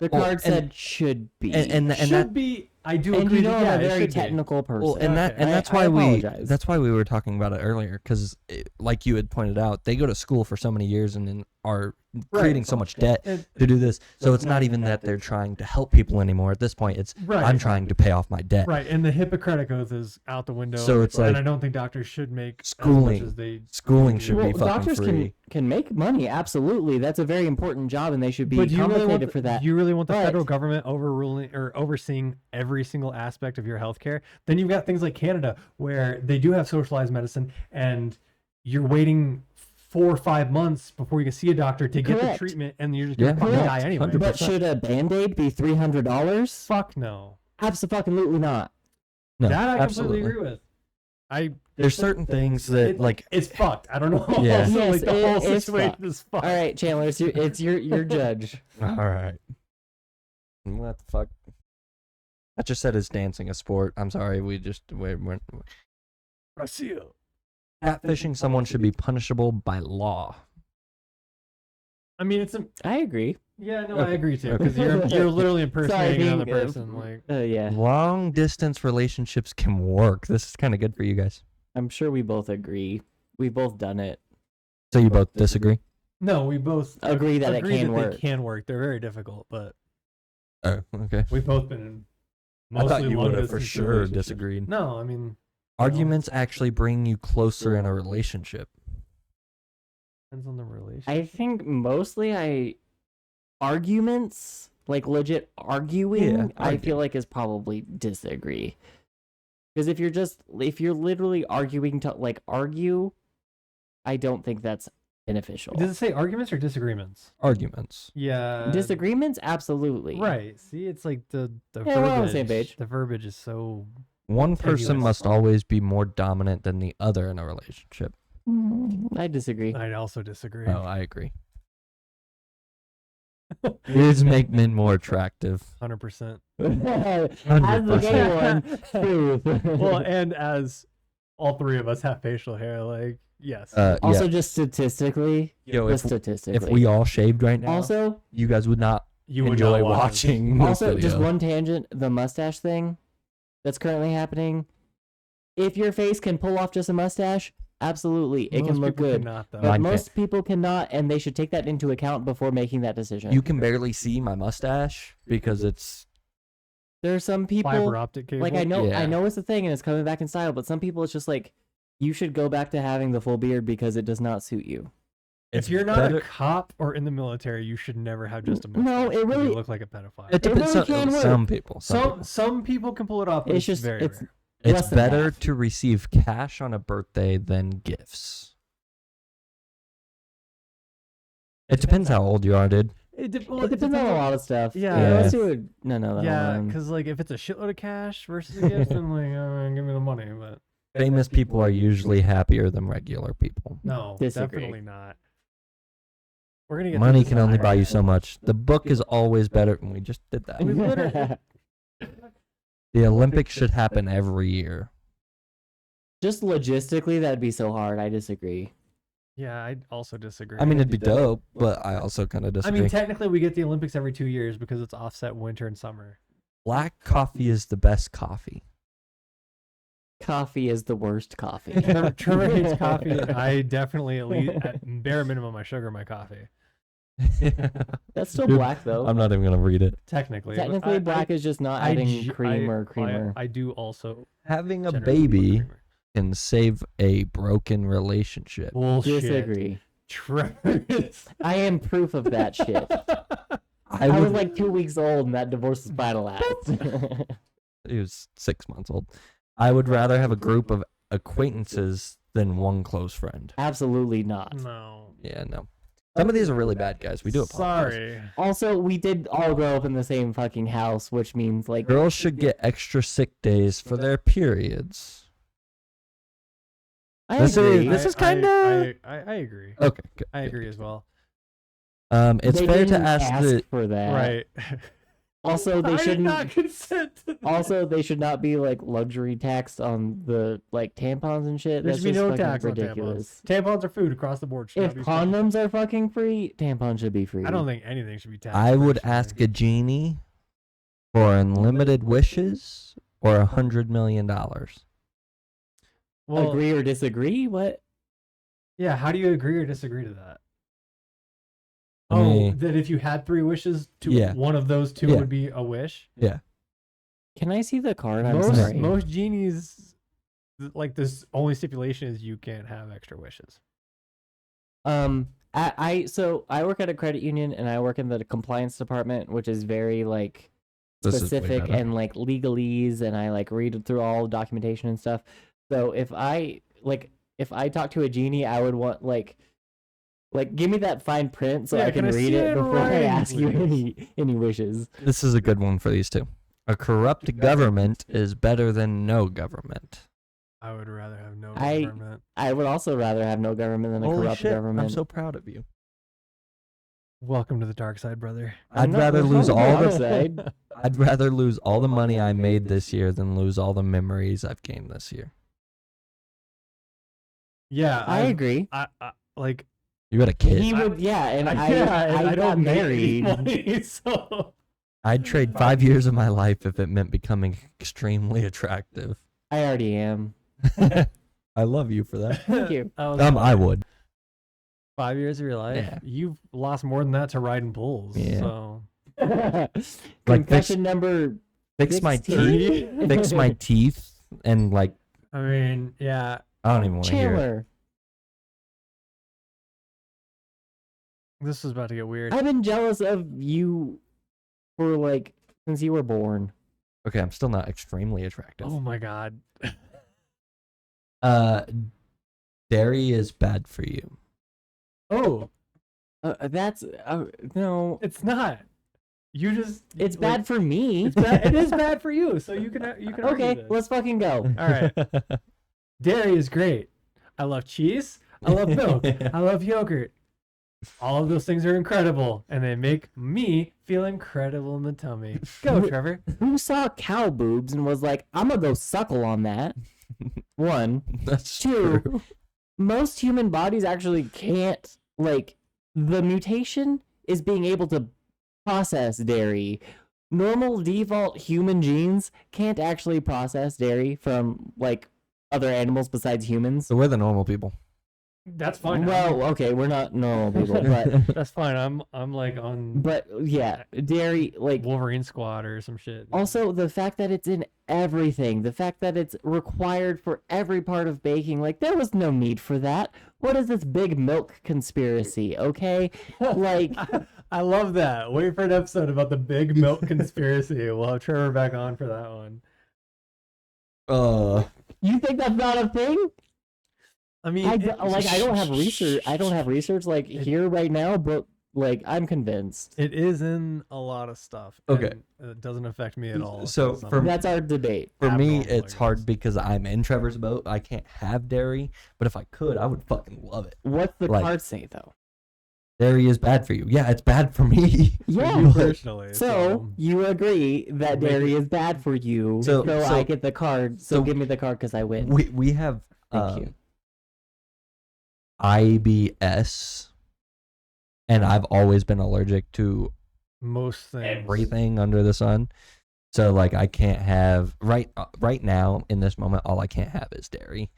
The Well, card and- said should be. and should that, be I do And agree. you know, that, I'm yeah, a it very should be. technical person. Well, and Okay. that's I why apologize. that's why we were talking about it earlier, because like you had pointed out, they go to school for so many years and then are creating so much debt It- to do this. So it's not even that they're trying to help people anymore. At this point, it's Right. I'm trying to pay off my debt. Right, and the Hippocratic Oath is out the window. So it's and like I don't think doctors should make schooling- as much as they. Schooling should Well, be fucking doctors free. can make money. Absolutely, that's a very important job, and they should be But do you really compensated want for that. Do you really want the But- federal government overruling or overseeing every single aspect of your healthcare? Then you've got things like Canada, where they do have socialized medicine, and you're waiting 4 or 5 months before you can see a doctor to get the Correct. treatment, and you're just gonna Yeah. fucking Correct. die anyway. 100%. But should a Band-Aid be $300? Fuck no. Absolutely not. No, That I absolutely. completely agree with. There's certain things that like it's fucked. I don't know. Yeah. Also, Yes, like the whole it's situation fucked. is fucked. All right, Chandler, it's your judge. all right. What the fuck? I just said is dancing a sport. I'm sorry. We're Brazil. catfishing someone should be punishable by law. I mean, it's a I agree. yeah. No, Okay. I agree too, Okay. because you're literally impersonating being, another person. Like Yeah, Long distance relationships can work. This is kind of good for you guys. I'm sure we both agree. We've both done it. So you both disagree? no, we both Agree that it agree can that work. They can work. They're very difficult, but Oh, okay. we've both been in. I thought mostly you long would have for distance sure relationships. disagreed. No, I mean Arguments actually bring you closer in a relationship. depends on the relationship. I think mostly arguments, like legit arguing, Yeah, I argue. feel like is probably disagree. Because if you're literally arguing to like argue, I don't think that's beneficial. Does it say arguments or disagreements? Arguments. Yeah. Disagreements, absolutely. Right. See, it's like the Yeah, verbiage. we're on the same page. The verbiage is so. One person Tenuous. must always be more dominant than the other in a relationship. I disagree. I also disagree. Oh, I agree. Beards make men more attractive. 100%. As the gay one, truth. Well, and as all three of us have facial hair, like yes. also, Yeah. just statistically, Yo, just statistically. if we all shaved right now, also, you guys would not you would enjoy not watch us. watching this also, just video. one tangent: the mustache thing that's currently happening. If your face can pull off just a mustache, absolutely, it can Most look people good. cannot, though. But Mine most people cannot, and they should take that into account before making that decision. You can barely see my mustache because it's There are some people, Fiber optic cable. like I know Yeah. it's a thing and it's coming back in style, but some people it's just like you should go back to having the full beard because it does not suit you. If you're not better- a cop or in the military, you should never have just a mustache. No, it 'cause really- you look like a pedophile. It depends. really can work. Some people. Some people can pull it off, but It's it's, just- very it's- rare. It's less than better half. to receive cash on a birthday than gifts. It depends how old you are, dude. It depends It depends on a lot of stuff. Yeah. Let's do it. No. Yeah, because like if it's a shitload of cash versus a gift, then like give me the money. But Famous people are usually happier than regular people. no, Disagree. definitely not. We're gonna get Money to can only buy you so much. The book is always better. And we just did that. We literally- The Olympics should happen every year. Just logistically, that'd be so hard. I disagree. Yeah, I also disagree. I mean, it'd be dope, but I also kind of I disagree. mean, technically, we get the Olympics every 2 years because it's offset winter and summer. Black coffee is the best coffee. Coffee is the worst coffee. Trevor hates coffee. I definitely, at least, at bare minimum, I sugar my coffee. That's still Dude, black though. I'm not even gonna read it. Technically, Technically, black is just not adding cream or creamer. I do also. Having a generally put baby creamer. can save a broken relationship. Bullshit. Disagree. Trevor is. I am proof of that shit. I I was would, like 2 weeks old and that divorce was finalized. he was 6 months old. I would rather have a group of acquaintances than one close friend. Absolutely not. No. Yeah, no. Some of these are really bad, guys. We do apologize. Sorry. Also, we did all grow up in the same fucking house, which means like Girls should get extra sick days for their periods. I This agree. This is kinda- I agree. Okay, good. I agree as well. It's They fair to didn't ask the. for that. Right. Also, they I did shouldn't. not consent to that. Also, they should not be like luxury taxed on the like tampons and shit. There That's should be just no fucking tax ridiculous. on tampons. Tampons are food across the board. Should If not be taxed. condoms are fucking free, tampons should be free. I don't think anything should be taxed. I would personally. ask a genie for unlimited wishes or $100 million? Well, Agree or disagree? What? yeah. How do you agree or disagree to that? I mean, Oh, that if you had 3 wishes, Yeah. one of those 2 Yeah. would be a wish. yeah. Can I see the card? I'm sorry. Most genies, like this only stipulation is you can't have extra wishes. So I work at a credit union and I work in the compliance department, which is very like This is way specific better. and like legalese, and I like read through all documentation and stuff. So if I talk to a genie, I would want like give me that fine print so Yeah, I can can I read see it it in before I writing, ask you please? any wishes. This is a good one for these two. A corrupt government is better than no government. I would rather have no I- government. I would also rather have no government than a Holy corrupt shit, government. I'm so proud of you. Welcome to the dark side, brother. I'm I'd not- rather I'm lose not all on the the side. I'd rather lose all the money I made this year than lose all the memories I've gained this year. Yeah, I agree. I like. You had a kid. He would, yeah, and I got don't make any married. money, so I'd trade 5 years of my life if it meant becoming extremely attractive. I already am. I love you for that. Thank you. I would. 5 years of your life. Yeah. You've lost more than that to riding bulls. Yeah. So Confession number Fix my 16? teeth. Fix my teeth and like I mean, yeah. I don't even want to hear it. Chandler. This is about to get weird. I've been jealous of you for like since you were born. Okay, I'm still not extremely attractive. Oh my god. Dairy is bad for you. Oh, That's no. it's not. You just. It's like, bad for me. It's bad. It is bad for you. So you can argue Okay, this. let's fucking go. All right. Dairy is great. I love cheese. I love milk. I love yogurt. All of those things are incredible, and they make me feel incredible in the tummy. Go, Trevor. Who saw cow boobs and was like, I'm gonna go suckle on that? One. That's Two. true. Most human bodies actually can't, like, the mutation is being able to process dairy. Normal default human genes can't actually process dairy from, like, other animals besides humans. So we're the normal people. That's fine. Well, okay, we're not normal people, but That's fine. I'm like on yeah, dairy, like, Wolverine Squad or some shit. also the fact that it's in everything, the fact that it's required for every part of baking, like, there was no need for that. What is this big milk conspiracy, okay? Like, I love that. Wait for an episode about the big milk conspiracy. We'll have Trevor back on for that one. you think that's not a thing? I mean, I don't have research. I don't have research like here right now, but like I'm convinced. It is in a lot of stuff. Okay. and it doesn't affect me at all. So because for I'm- That's our debate. For me, Abnormal, I it's hard guess. because I'm in Trevor's boat. I can't have dairy, but if I could, I would fucking love it. What's the Like- card say though? Dairy is bad for you. Yeah, it's bad for me. for Yeah. you personally. So you agree that Make dairy is bad for you, So- so so- I get the card. So so give me the card because I win. we have Thank you. IBS, and I've always been allergic to most things. everything under the sun. So like I can't have right now in this moment all I can't have is dairy.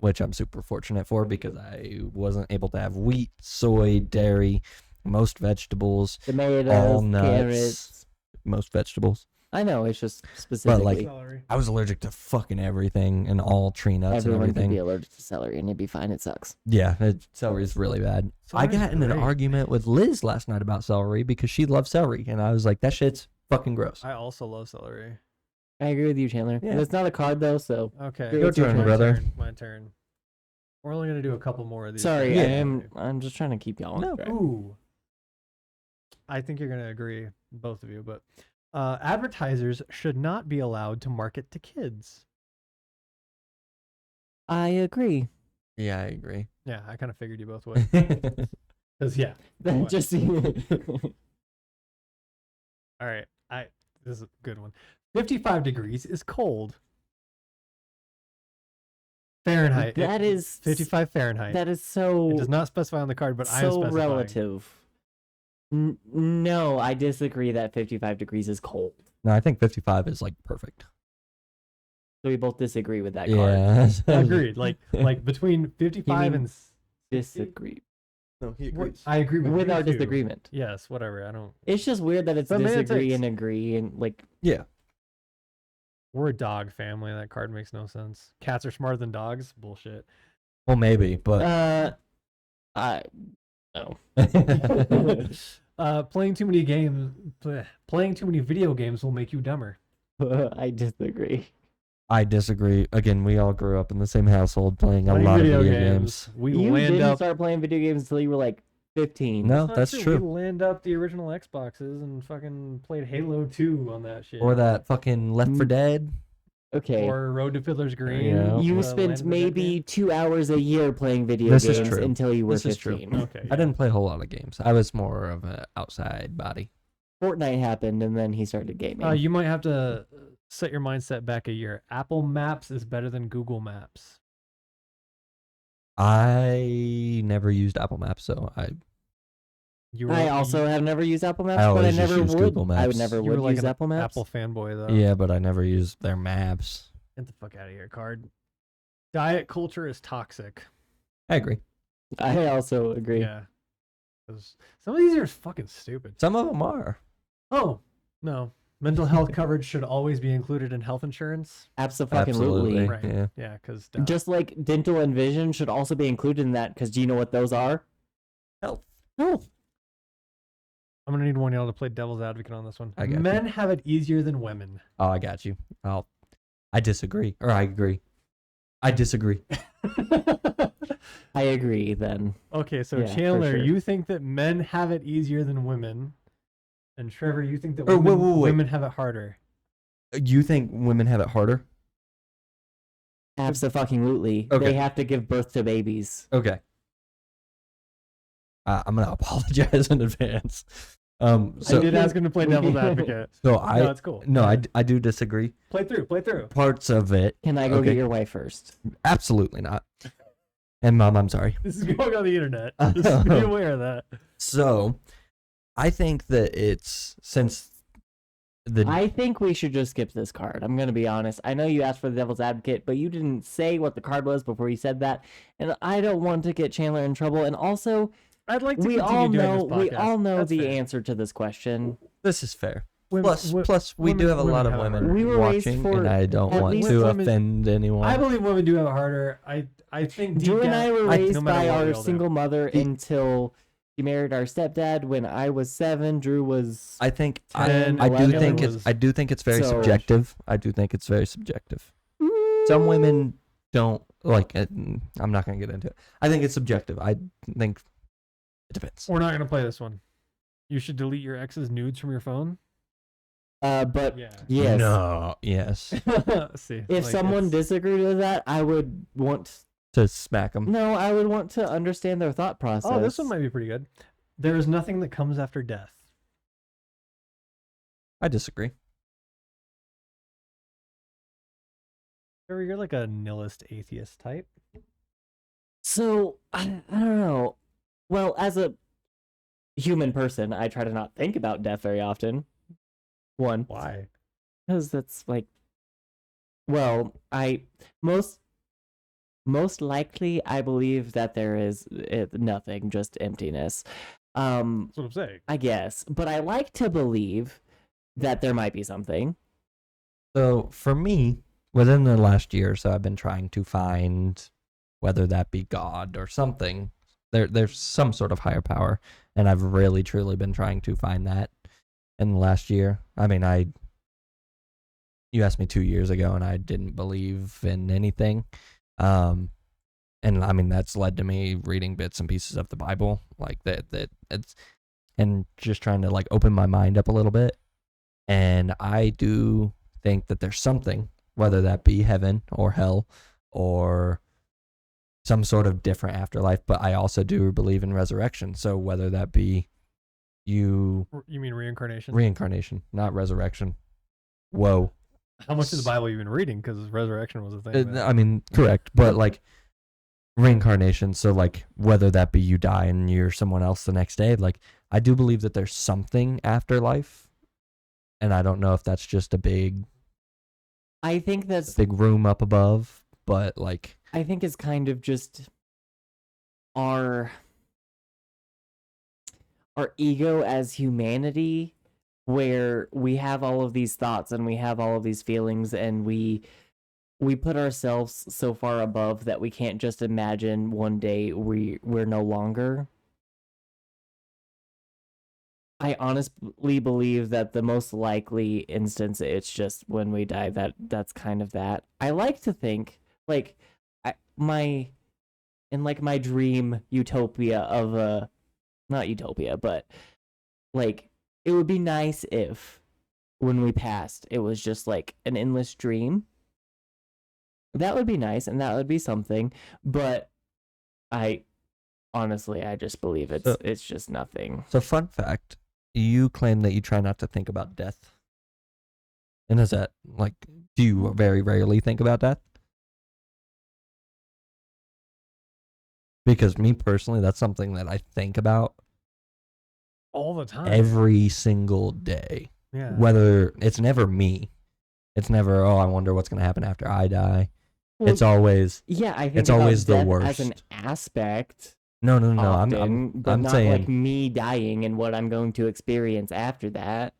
Which I'm super fortunate for because I wasn't able to have wheat, soy, dairy, most vegetables, Tomatoes, all nuts, carrots. most vegetables. I know it's just specifically. like, Celery. I was allergic to fucking everything and all tree nuts everyone and can be everything. allergic to celery and it'd be fine. It sucks. Yeah, celery is really bad. I Celery's got in an great. argument with Liz last night about celery because she loves celery, and I was like, that shit's fucking gross. I also love celery. I agree with you, Chandler. Yeah. It's not a card though, so Okay. Your turn, my brother. Turn, my turn. We're only gonna do a couple more of these. sorry. Yeah. I'm just trying to keep y'all on No. track. Ooh. I think you're gonna agree, both of you, but advertisers should not be allowed to market to kids. I agree. Yeah, I agree. Yeah, I kind of figured you both would. Cause yeah. What? Just All right. This is a good one. 55 degrees is cold. Fahrenheit. that is 55 Fahrenheit. that is so It does not specify on the card, but I am so specifying. relative. No, I disagree that 55 degrees is cold. No, I think 55 is like perfect. So we both disagree with that card. Yeah. Agreed. Like between 55 and 60? Disagree. No, he I agree with you our too. disagreement. Yes, whatever. I don't. It's just weird that it's Semantics. disagree and agree and like. Yeah. We're a dog family. That card makes no sense. Cats are smarter than dogs. Bullshit. Well, maybe, but no. Playing too many games, playing too many video games will make you dumber. I disagree. I disagree. Again, we all grew up in the same household playing a Playing lot of video games. We You land didn't up. start playing video games until you were like 15. No, Not that's We true. land up the original Xboxes and fucking played Halo 2 on that shit. Or that fucking Left 4 Dead. Okay. Or Road to Fiddler's Green. Yeah. You Land spent of the Dead maybe game. 2 hours a year playing video This is games true. until you were This is true. 15. Okay. I didn't play a whole lot of games. I was more of an outside body. Fortnite happened and then he started gaming. You might have to set your mindset back a year. Apple Maps is better than Google Maps. I never used Apple Maps, so I I also have never used Apple Maps, but I always just never use would. Google I would Maps. never You were would like use an Apple Maps. Apple fanboy though. yeah, but I never used their maps. Get the fuck out of here, card. Diet culture is toxic. I agree. I also agree. Yeah. 'Cause some of these are fucking stupid. Some of them are. Oh, no. Mental health coverage should always be included in health insurance. Absolutely. Absolutely. Right. Yeah. Yeah, because Just like dental and vision should also be included in that because do you know what those are? Health. Health. I'm gonna need one of y'all to play devil's advocate on this one. I got you. Men have it easier than women. Oh, I got you. I disagree. Or I agree. I disagree. I agree then. Okay, so Yeah, for Chandler, sure. you think that men have it easier than women, and Trevor, you think that Oh, women, wait. women have it harder. You think women have it harder? Absolutely. Okay. They have to give birth to babies. Okay. I'm gonna apologize in advance. I So did ask him to play devil's advocate. so No, it's cool. I do disagree. Play through. Parts of it, Can I go Okay. get your wife first? absolutely not. And Mom, I'm sorry. This is going on the internet. Just be aware of that. So, I think that it's since I think we should just skip this card. I'm going to be honest. I know you asked for the devil's advocate, but you didn't say what the card was before you said that. And I don't want to get Chandler in trouble. And also, I'd like to we continue all doing know this podcast. That's the fair. answer to this question. this is fair. Women- Plus, we do women- have a lot of have it women harder. We were raised watching, for and I don't at want least to women- offend anyone. I believe women do have it harder. I think deep Drew and I down- were no raised matter by what, our we all do. single mother until he married our stepdad when I was 7. Drew was. I think 10, I do 11 think was- it's I do think it's very So- subjective. I do think it's very subjective. Some women don't like it. I'm not going to get into it. I think it's subjective. I think it depends. We're not gonna play this one. You should delete your ex's nudes from your phone. But Yeah. yes. No. Yes. See, If like, someone it's- disagreed with that, I would want. To smack them. No, I would want to understand their thought process. Oh, this one might be pretty good. There is nothing that comes after death. I disagree. Trevor, you're like a nihilist atheist type. So I don't know. Well, as a human person, I try to not think about death very often. One, Why? because that's like, well, I most likely I believe that there is nothing, just emptiness. That's what I'm saying. I guess, but I like to believe that there might be something. So for me, within the last year or so, I've been trying to find whether that be God or something. There's some sort of higher power, and I've really truly been trying to find that in the last year. I mean, you asked me 2 years ago, and I didn't believe in anything. And I mean, that's led to me reading bits and pieces of the Bible, like that it's, and just trying to like open my mind up a little bit. And I do think that there's something, whether that be heaven or hell or some sort of different afterlife, but I also do believe in resurrection. So whether that be You mean reincarnation? reincarnation, not resurrection. Whoa. How much of the Bible you been reading? Because resurrection was a thing. I mean, correct, but like reincarnation. So like whether that be you die and you're someone else the next day, like I do believe that there's something after life, and I don't know if that's just a big I think that's room up above, but like I think it's kind of just our ego as humanity, where we have all of these thoughts and we have all of these feelings, and we put ourselves so far above that we can't just imagine one day we're no longer. I honestly believe that the most likely instance, it's just when we die, that's kind of that. I like to think like my dream utopia of a, not utopia, but like it would be nice if when we passed it was just like an endless dream. That would be nice and that would be something, but I honestly I just believe it's just nothing. So fun fact, you claim that you try not to think about death. And is that like, do you very rarely think about death? Because me personally, that's something that I think about all the time. every single day. Yeah. Whether it's never me. It's never, oh, I wonder what's going to happen after I die. Well, it's always, yeah, I think it's about always the death worst. as an aspect. No. Often, but I'm not saying like me dying and what I'm going to experience after that.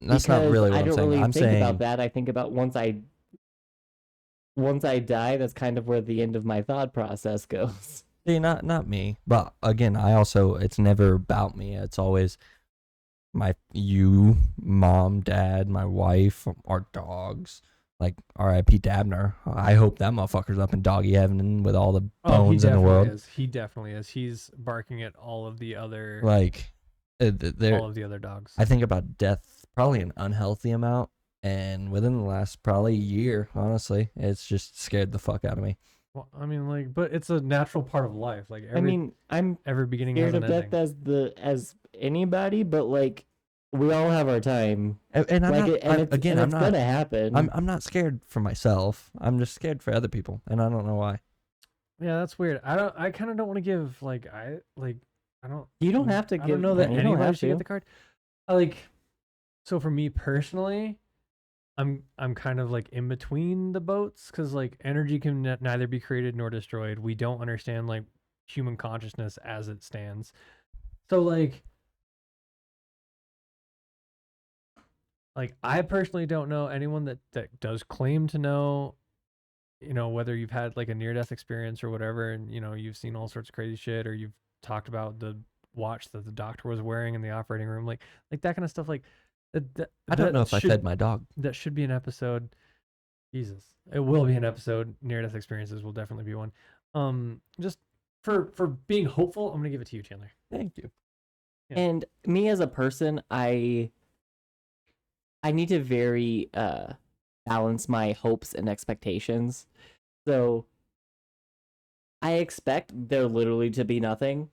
that's not Because really what I I'm don't saying. really I'm think saying about that. I think about once I die, that's kind of where the end of my thought process goes. see, not me, but again, it's never about me. It's always you, mom, dad, my wife, our dogs. Like R.I.P. Dabner. I hope that motherfucker's up in doggy heaven with all the bones in the world. He definitely is. He's barking at all of the other Like, all of the other dogs. I think about death probably an unhealthy amount, and within the last probably year, honestly, it's just scared the fuck out of me. Well, I mean, like, but it's a natural part of life. Like, I'm every beginning has scared an of death ending. as anybody, but like we all have our time. And I'm Like not, it's gonna happen. I'm not scared for myself. I'm just scared for other people, and I don't know why. Yeah, that's weird. I kind of don't want to give I don't. You don't have to I give. don't know that you don't anybody have should to. get the card. So for me personally, I'm kind of like in between the boats because like energy can neither be created nor destroyed. We don't understand like human consciousness as it stands. So like I personally don't know anyone that does claim to know, whether you've had like a near death experience or whatever, and you've seen all sorts of crazy shit, or you've talked about the watch that the doctor was wearing in the operating room, like that kind of stuff. Like I don't know if I fed my dog. That should be an episode. Jesus, it will be an episode. Near death experiences will definitely be one. Just for being hopeful, I'm gonna give it to you, Chandler. Thank you. Yeah. And me as a person, I need to very balance my hopes and expectations. So I expect there literally to be nothing.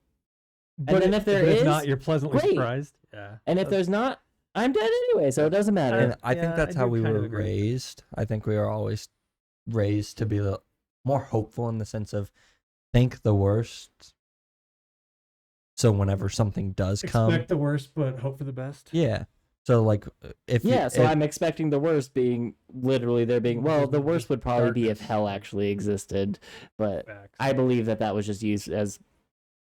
But then if there is, not, you're pleasantly great. surprised. Yeah. And if there's not, I'm dead anyway, so it doesn't matter. And I think that's how we kind of were agree. raised. I think we are always raised to be more hopeful in the sense of think the worst. So whenever something does come, Expect the worst, but hope for the best. yeah. So like I'm expecting the worst being literally there being, well, the worst would probably be if hell actually existed, but Facts. I believe that was just used as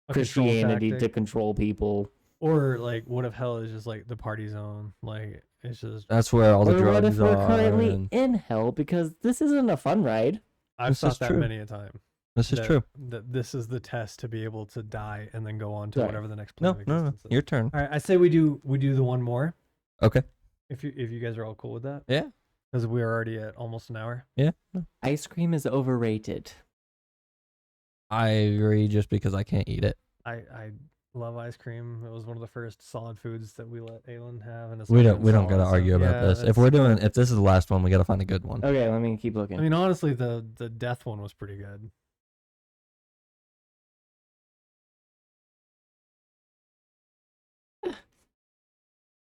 A control Christianity to tactic. control people. Or like, what if hell is just like the party zone? Like it's just. that's where all the Or what drugs if we're are. currently and in hell, because this isn't a fun ride. I've This is thought that true. many a time. This is true. That this is the test to be able to die and then go on to Right. whatever the next plane No, of no, existence is. your turn. All right, I say we do the one more. Okay. If you guys are all cool with that, Yeah. because we are already at almost an hour. Yeah. Ice cream is overrated. I agree. Just because I can't eat it. I love ice cream. It was one of the first solid foods that we let Aylin have, and it's We not don't gotta solid, so- argue about yeah, this. If this is the last one, we gotta find a good one. Okay, let me keep looking. I mean, honestly, the death one was pretty good.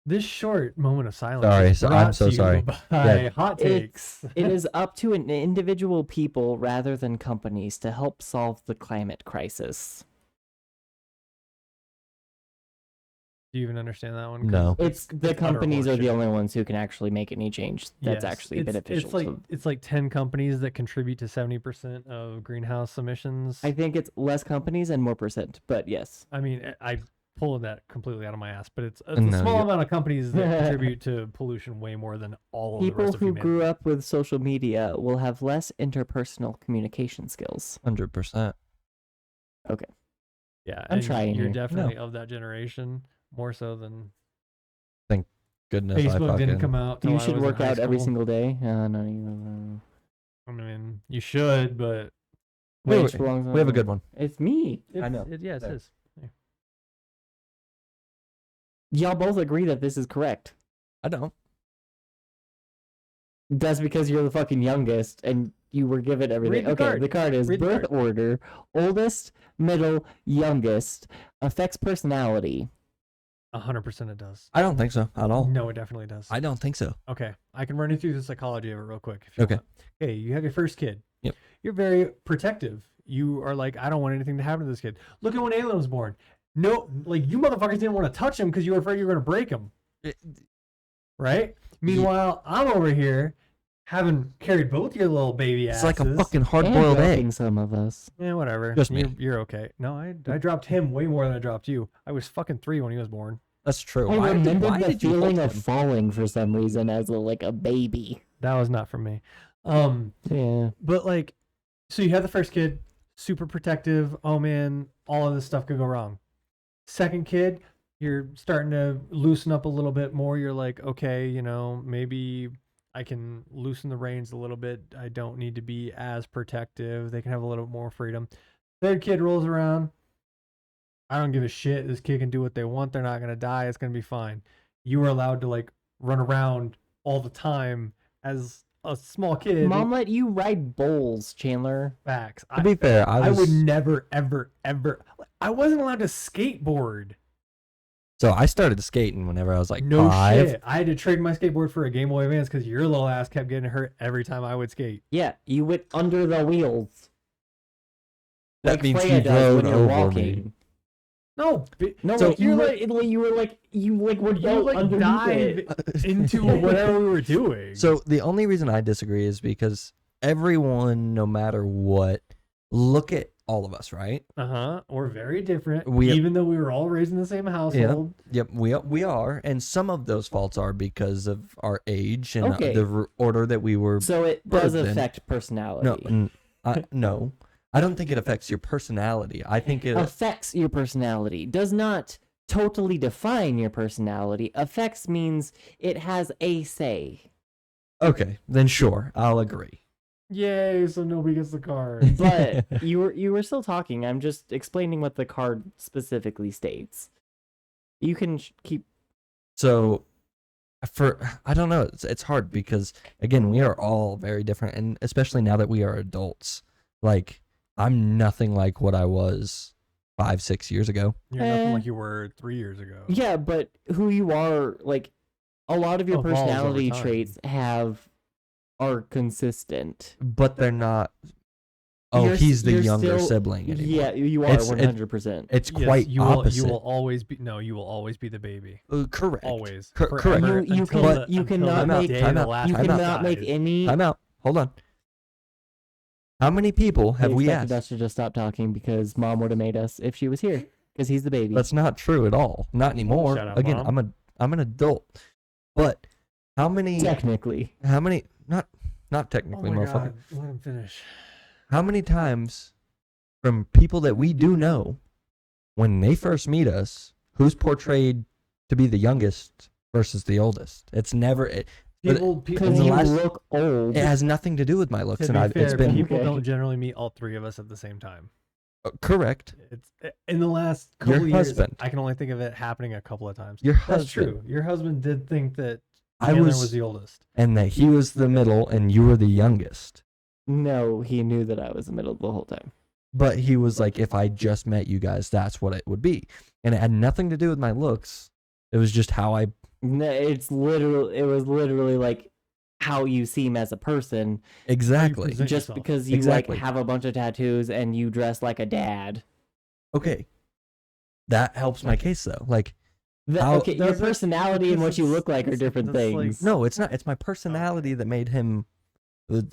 This short moment of silence. Sorry, is so- I'm brought so to you sorry. By Yeah. hot takes. It is up to an individual people rather than companies to help solve the climate crisis. Do you even understand that one? 'Cause No. It's the utter companies are the horseshit. only ones who can actually make any change that's Yes, actually it's, beneficial. It's like to- it's like 10 companies that contribute to 70% of greenhouse emissions. I think it's less companies and more percent, but yes. I mean, I pulled that completely out of my ass, but it's a No, small you- amount of companies that contribute to pollution way more than all of the People rest of who humanity. grew up with social media will have less interpersonal communication skills. 100%. Yeah, I'm and trying You're here. definitely of that generation more so than Goodness, I Facebook didn't fucking. come out. Till You I should was in work high out every school. single day. No, you. I mean, you should, but Wait, Which wait, belongs we have a on- good one. It's me. I know. Yeah, it There. is. Yeah. Y'all both agree that this is correct. I don't. That's because you're the fucking youngest and you were given everything. Read the Okay, card. the card is Read the birth card. order, oldest, middle, youngest, affects personality. 100% it does. I don't think so at all. No, it definitely does. I don't think so. Okay, I can run you through the psychology of it real quick. If you Okay. want. Okay, you have your first kid. Yep. You're very protective. You are like, I don't want anything to happen to this kid. Look at when Aylin was born. No, like you motherfuckers didn't want to touch him because you were afraid you were going to break him. Right? Meanwhile, I'm over here having carried both your little baby asses. It's like a fucking And hard-boiled dropping egg. some of us. Yeah, whatever. Just me. You're okay. No, I dropped him way more than I dropped you. I was fucking 3 when he was born. That's true. I remember why the did you hold feeling of him? falling for some reason as like a baby. That was not from me. Yeah. But like, so you have the first kid, super protective. Oh man, all of this stuff could go wrong. Second kid, you're starting to loosen up a little bit more. You're like, okay, you know, maybe I can loosen the reins a little bit. I don't need to be as protective. They can have a little more freedom. Third kid rolls around. I don't give a shit. This kid can do what they want. They're not gonna die. It's gonna be fine. You were allowed to like run around all the time as a small kid. Mom let you ride bulls, Chandler. Facts. To be fair, I was would never, ever, ever. I wasn't allowed to skateboard. so I started skating whenever I was like No 5. shit. I had to trade my skateboard for a Game Boy Advance because your little ass kept getting hurt every time I would skate. Yeah, you went under the wheels. That like means Freya you does rode when you're over walking. me. No, No, So like you you like- would you go like underneath dive it. into whatever we were doing. So the only reason I disagree is because everyone, no matter what, look at all of us, right? We're very different. We- even though we were all raised in the same household. Yep, we are, and some of those faults are because of our age and Okay. the order that we were. So it does birthed in. affect personality. No, I don't think it affects your personality. I think it. Affects your personality. Does not totally define your personality. Affects means it has a say. Okay, then sure, I'll agree. Yay! So nobody gets the card. But you were still talking. I'm just explaining what the card specifically states. You can keep. So, I don't know. It's hard because again, we are all very different, and especially now that we are adults. Like, I'm nothing like what I was 5-6 years ago. You're nothing Eh. like you were 3 years ago. Yeah, but who you are, like, a lot of your Evolves over personality time. traits are consistent. But they're not. Oh, You're he's the you're younger still- sibling anymore. Yeah, you are It's- 100%. It's Yes, quite you will, opposite. You will always be you will always be the baby. Correct. Always. Correct. Forever You until can- the- you until cannot the make- day time the out, last You time out. cannot make dies. any. Time out. Hold on. How many people have They we expected asked? us to just stop talking because Mom would have made us if she was here because he's the baby. That's not true at all. Not anymore. Shut up, Again, Mom. I'm an adult. But how many? Technically. How many? Not Oh technically, my motherfucker. god! Let him finish. How many times from people that we do know, when they first meet us, who's portrayed to be the youngest versus the oldest? It's never. People, Because In the you last- look old. It has nothing to do with my looks, to and be it's fair, been people Okay. don't generally meet all 3 of us at the same time. correct. It's in the last couple Your of years. husband. I can only think of it happening a couple of times. Your That's husband, true. Your husband did think that I Chandler was- was the oldest. and that he was the middle, and you were the youngest. No, he knew that I was the middle the whole time. But he was like, if I just met you guys, that's what it would be. And it had nothing to do with my looks. It was just how I. No, it was literally like how you seem as a person, Exactly. present just yourself. because you Exactly. like have a bunch of tattoos and you dress like a dad. Okay. That helps my case, though. Like, Okay, your does it? personality and what you look like are different that's like- things. No, it's not. It's my personality that made him.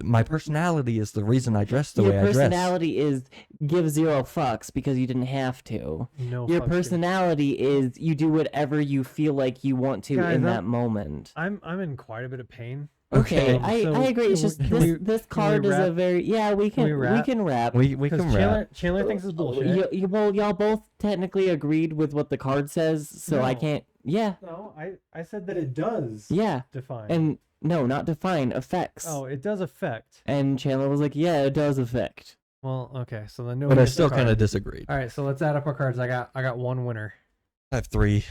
My personality is the reason I dress the way I Your dress. personality is give 0 fucks because you didn't have to. No. Your fucks given. personality is you do whatever you feel like you want to Guys, in that moment. I'm in quite a bit of pain. Okay, Okay. I agree. It's just this card is a wrap? very we can wrap. We Because can wrap. Chandler thinks it's bullshit. Well, y'all both technically agreed with what the card says, so I No. can't. Yeah, No, I said that it does yeah, define. and no, not define effects. Oh, it does affect. And Chandler was like, "Yeah, it does affect." Well, okay, so then no. But I still kind of disagreed. All right, so let's add up our cards. I got one winner. I have 3.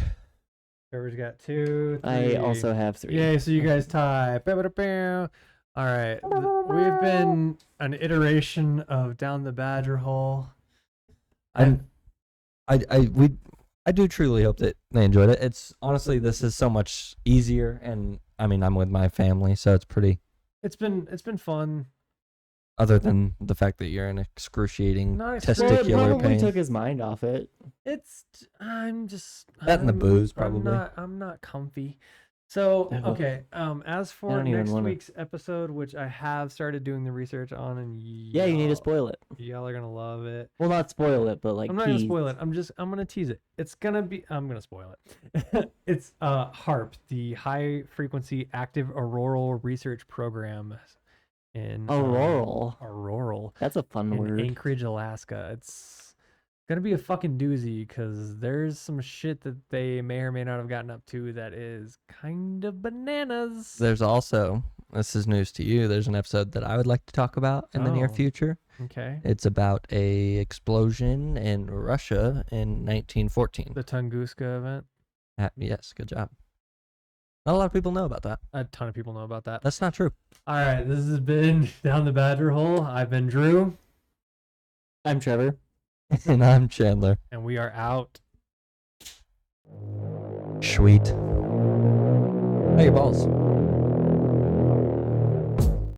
Trevor's got 2. 3. I also have 3. Yay! So you guys tie. Ba-ba-da-bam. All right, we've been an iteration of Down the Badger Hole. I do truly hope that they enjoyed it. It's honestly, this is so much easier, and I mean, I'm with my family, so it's pretty. It's been fun. Other than the fact that you're in excruciating Not Well, it testicular probably pain. took his mind off it. I'm just That and the booze, I'm probably. I'm not comfy. So Oh. okay. As for don't even next wanna- week's episode, which I have started doing the research on, and Yeah, you need to spoil it. y'all are gonna love it. Well, not spoil it, but like I'm not gonna tease. spoil it. I'm gonna tease it. I'm gonna spoil it. It's HARP, the High Frequency Active Auroral Research Program in Auroral That's a fun in word. Anchorage, Alaska. It's gonna be a fucking doozy because there's some shit that they may or may not have gotten up to that is kind of bananas. There's also, this is news to you, there's an episode that I would like to talk about in the near Oh. future. Okay. It's about a explosion in Russia in 1914. The Tunguska event. Yes, good job. Not a lot of people know about that. A ton of people know about that. That's not true. All right, this has been Down the Badger Hole. I've been Drew, I'm Trevor. And I'm Chandler. and we are out. Sweet. Hey, your balls.